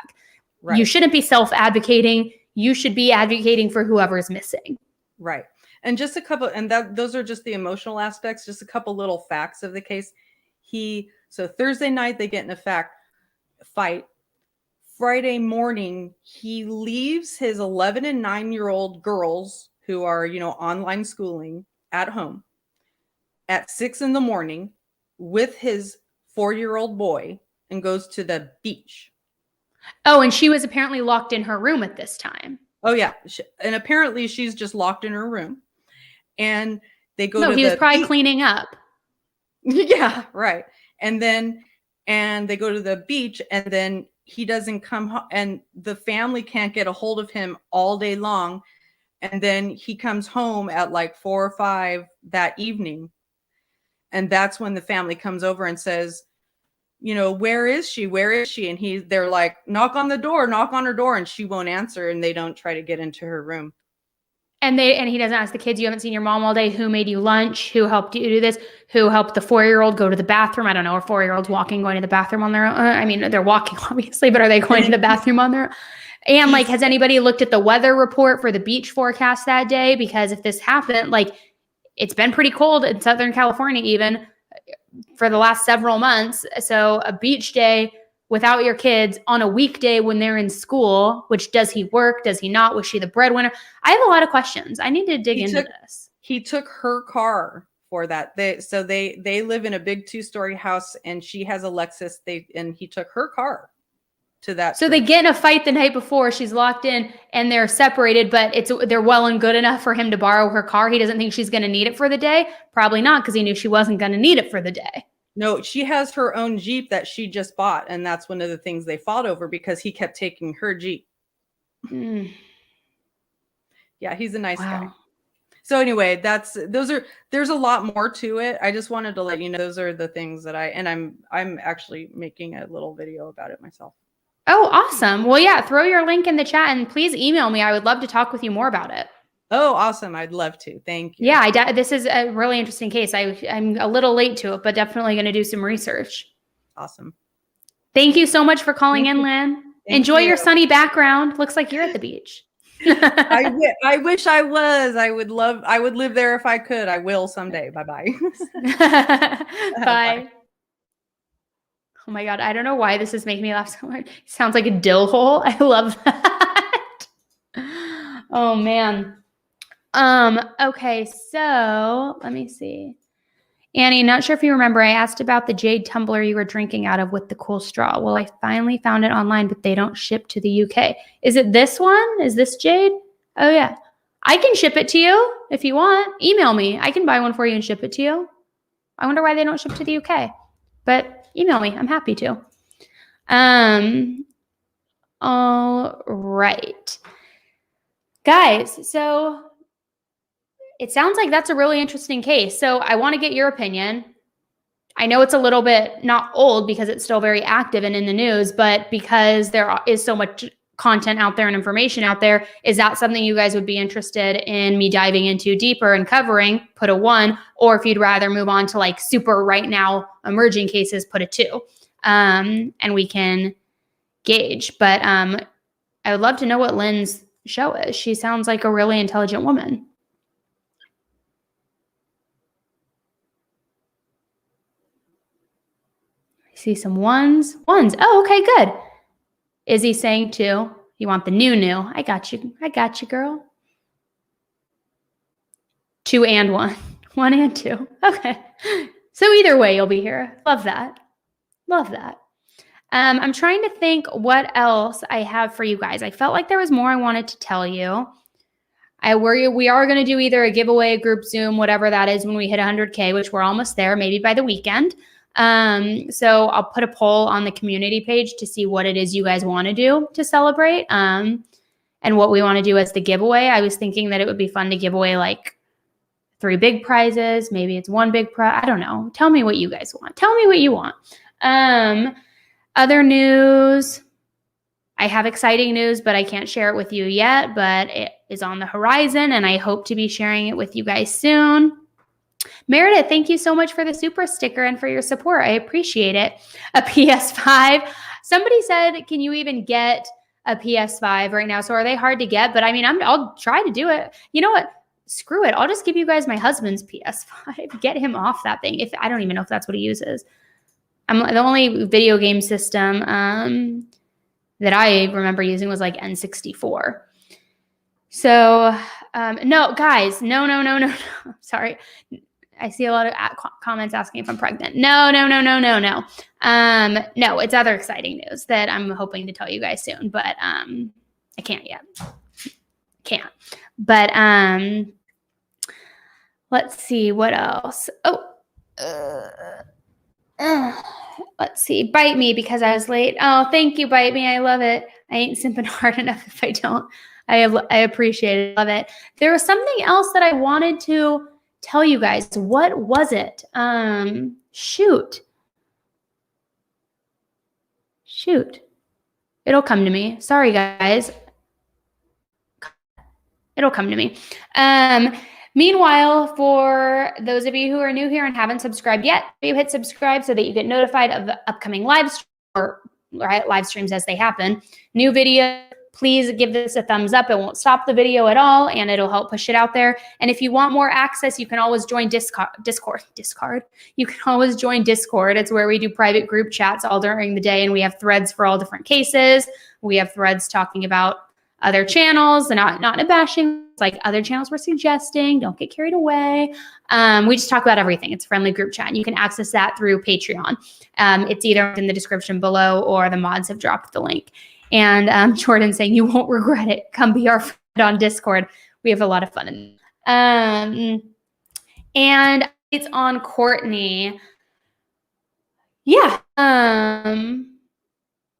Right. You shouldn't be self-advocating. You should be advocating for whoever is missing. Right. And just a couple, and those are just the emotional aspects, just a couple little facts of the case. So Thursday night, they get in a fight. Friday morning, he leaves his 11 and 9-year-old girls who are, online schooling at home at 6 a.m. with his 4-year-old boy and goes to the beach. Oh, and she was apparently locked in her room at this time. Oh, yeah. And apparently she's just locked in her room. And they go he was probably cleaning up. Yeah, right. And they go to the beach, and then he doesn't come home, and the family can't get a hold of him all day long. And then he comes home at like 4 or 5 that evening. And that's when the family comes over and says, where is she? Where is she? And they're like, knock on her door. And she won't answer. And they don't try to get into her room. And he doesn't ask the kids, you haven't seen your mom all day. Who made you lunch? Who helped you do this? Who helped the 4-year-old go to the bathroom? I don't know. Or 4-year-olds going to the bathroom on their own. I mean, they're walking obviously, but are they going to the bathroom on their own? And like, has anybody looked at the weather report for the beach forecast that day? Because if this happened, like it's been pretty cold in Southern California, even for the last several months. So a beach day without your kids on a weekday when they're in school, which does he work? Does he not? Was she the breadwinner? I have a lot of questions. I need to dig into this. He took her car for that. They live in a big 2-story house and she has a Lexus. And he took her car to that. So they get in a fight the night before, she's locked in and they're separated, but they're well and good enough for him to borrow her car. He doesn't think she's going to need it for the day. Probably not, because he knew she wasn't going to need it for the day. No, she has her own Jeep that she just bought. And that's one of the things they fought over because he kept taking her Jeep. Mm. Yeah, he's a nice guy. So anyway, there's a lot more to it. I just wanted to let you know those are the things that I'm actually making a little video about it myself. Oh, awesome. Well, yeah, throw your link in the chat and please email me. I would love to talk with you more about it. Oh, awesome. I'd love to. Thank you. Yeah, this is a really interesting case. I'm a little late to it, but definitely going to do some research. Awesome. Thank you so much for calling in, Lynn. Enjoy your sunny background. Looks like you're at the beach. I wish I was. I would live there if I could. I will someday. Bye-bye. Bye. Oh my God. I don't know why this is making me laugh so hard. It sounds like a dill hole. I love that. Oh man. Okay. So let me see. Annie, not sure if you remember, I asked about the jade tumbler you were drinking out of with the cool straw. Well, I finally found it online, but they don't ship to the UK. Is it this one? Is this jade? Oh yeah. I can ship it to you if you want. Email me. I can buy one for you and ship it to you. I wonder why they don't ship to the UK, but email me. I'm happy to. All right. Guys, so it sounds like that's a really interesting case. So I want to get your opinion. I know it's a little bit not old because it's still very active and in the news, but because there is so much content out there and information out there, is that something you guys would be interested in me diving into deeper and covering? Put a 1, or if you'd rather move on to like super right now emerging cases, put a 2, and we can gauge. But I would love to know what Lynn's show is. She sounds like a really intelligent woman. I see some ones. Oh, okay, good. Izzy saying 2. You want the new. I got you, girl. 2 and 1. 1 and 2. Okay. So either way, you'll be here. Love that. I'm trying to think what else I have for you guys. I felt like there was more I wanted to tell you. We are going to do either a giveaway, a group Zoom, whatever that is when we hit 100K, which we're almost there, maybe by the weekend. So I'll put a poll on the community page to see what it is you guys want to do to celebrate. And and what we want to do as the giveaway. I was thinking that it would be fun to give away like 3 big prizes. Maybe it's 1 big prize. I don't know. Tell me what you guys want. Tell me what you want. Other news. I have exciting news, but I can't share it with you yet, but it is on the horizon, and I hope to be sharing it with you guys soon. Meredith, thank you so much for the super sticker and for your support. I appreciate it. A PS5. Somebody said, can you even get a PS5 right now? So are they hard to get? But I mean, I'll try to do it. You know what? Screw it. I'll just give you guys my husband's PS5. Get him off that thing. I don't even know if that's what he uses. The only video game system that I remember using was like N64. So no, guys, no. Sorry. I see a lot of comments asking if I'm pregnant. No. No, it's other exciting news that I'm hoping to tell you guys soon, but I can't yet. Can't. But let's see what else. Let's see. Bite me because I was late. Oh, thank you, Bite me. I love it. I ain't simping hard enough if I don't. I appreciate it. Love it. There was something else that I wanted to tell you guys. What was it? Shoot. It'll come to me. Sorry, guys. It'll come to me. Meanwhile, for those of you who are new here and haven't subscribed yet, you hit subscribe so that you get notified of the upcoming live streams as they happen. New video, please give this a thumbs up. It won't stop the video at all, and it'll help push it out there. And if you want more access, you can always join Discord. You can always join Discord. It's where we do private group chats all during the day, and we have threads for all different cases. We have threads talking about other channels, and not in a bashing. It's like other channels we're suggesting. Don't get carried away. We just talk about everything. It's a friendly group chat, and you can access that through Patreon. It's either in the description below or the mods have dropped the link. And Jordan saying, you won't regret it. Come be our friend on Discord. We have a lot of fun in it. And it's on Courtney. Yeah.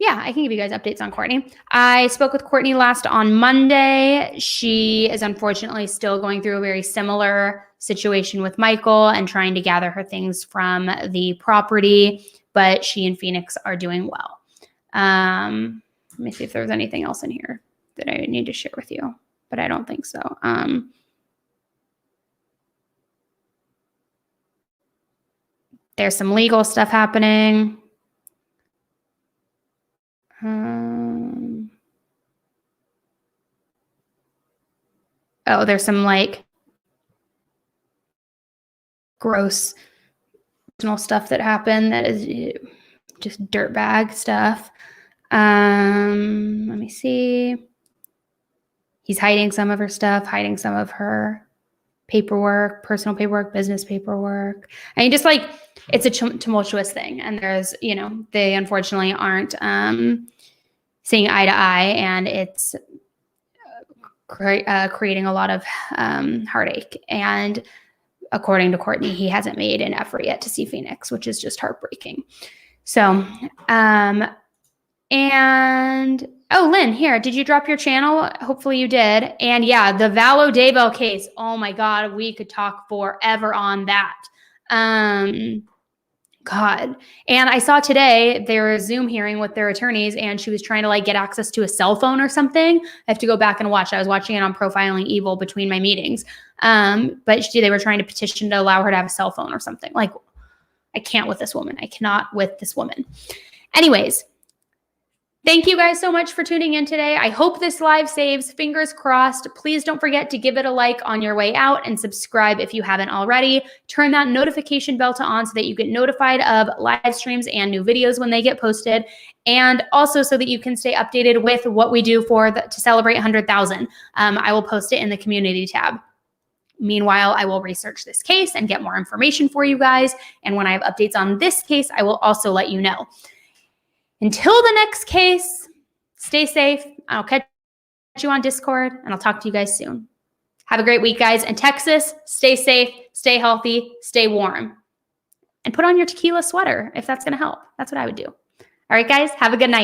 Yeah, I can give you guys updates on Courtney. I spoke with Courtney last on Monday. She is unfortunately still going through a very similar situation with Michael and trying to gather her things from the property, but she and Phoenix are doing well. Let me see if there's anything else in here that I need to share with you, but I don't think so. There's some legal stuff happening. There's some like gross personal stuff that happened that is just dirtbag stuff. Let me see. He's hiding some of her stuff, hiding some of her paperwork, personal paperwork, business paperwork. I mean, just like it's a tumultuous thing. And there's, they unfortunately aren't seeing eye to eye, and it's creating a lot of heartache. And according to Courtney, he hasn't made an effort yet to see Phoenix, which is just heartbreaking. So, and Lynn, here, did you drop your channel? Hopefully you did. And yeah, the Valo Daybell case. Oh my God, we could talk forever on that. God. And I saw today there was a Zoom hearing with their attorneys, and she was trying to like get access to a cell phone or something. I have to go back and watch. I was watching it on Profiling Evil between my meetings. But they were trying to petition to allow her to have a cell phone or something. Like, I can't with this woman. I cannot with this woman. Anyways, thank you guys so much for tuning in today. I hope this live saves. Fingers crossed. Please don't forget to give it a like on your way out and subscribe if you haven't already. Turn that notification bell to on so that you get notified of live streams and new videos when they get posted. And also so that you can stay updated with what we do to celebrate 100,000. I will post it in the community tab. Meanwhile, I will research this case and get more information for you guys. And when I have updates on this case, I will also let you know. Until the next case, stay safe. I'll catch you on Discord, and I'll talk to you guys soon. Have a great week, guys. And Texas, stay safe, stay healthy, stay warm. And put on your tequila sweater if that's going to help. That's what I would do. All right, guys, have a good night.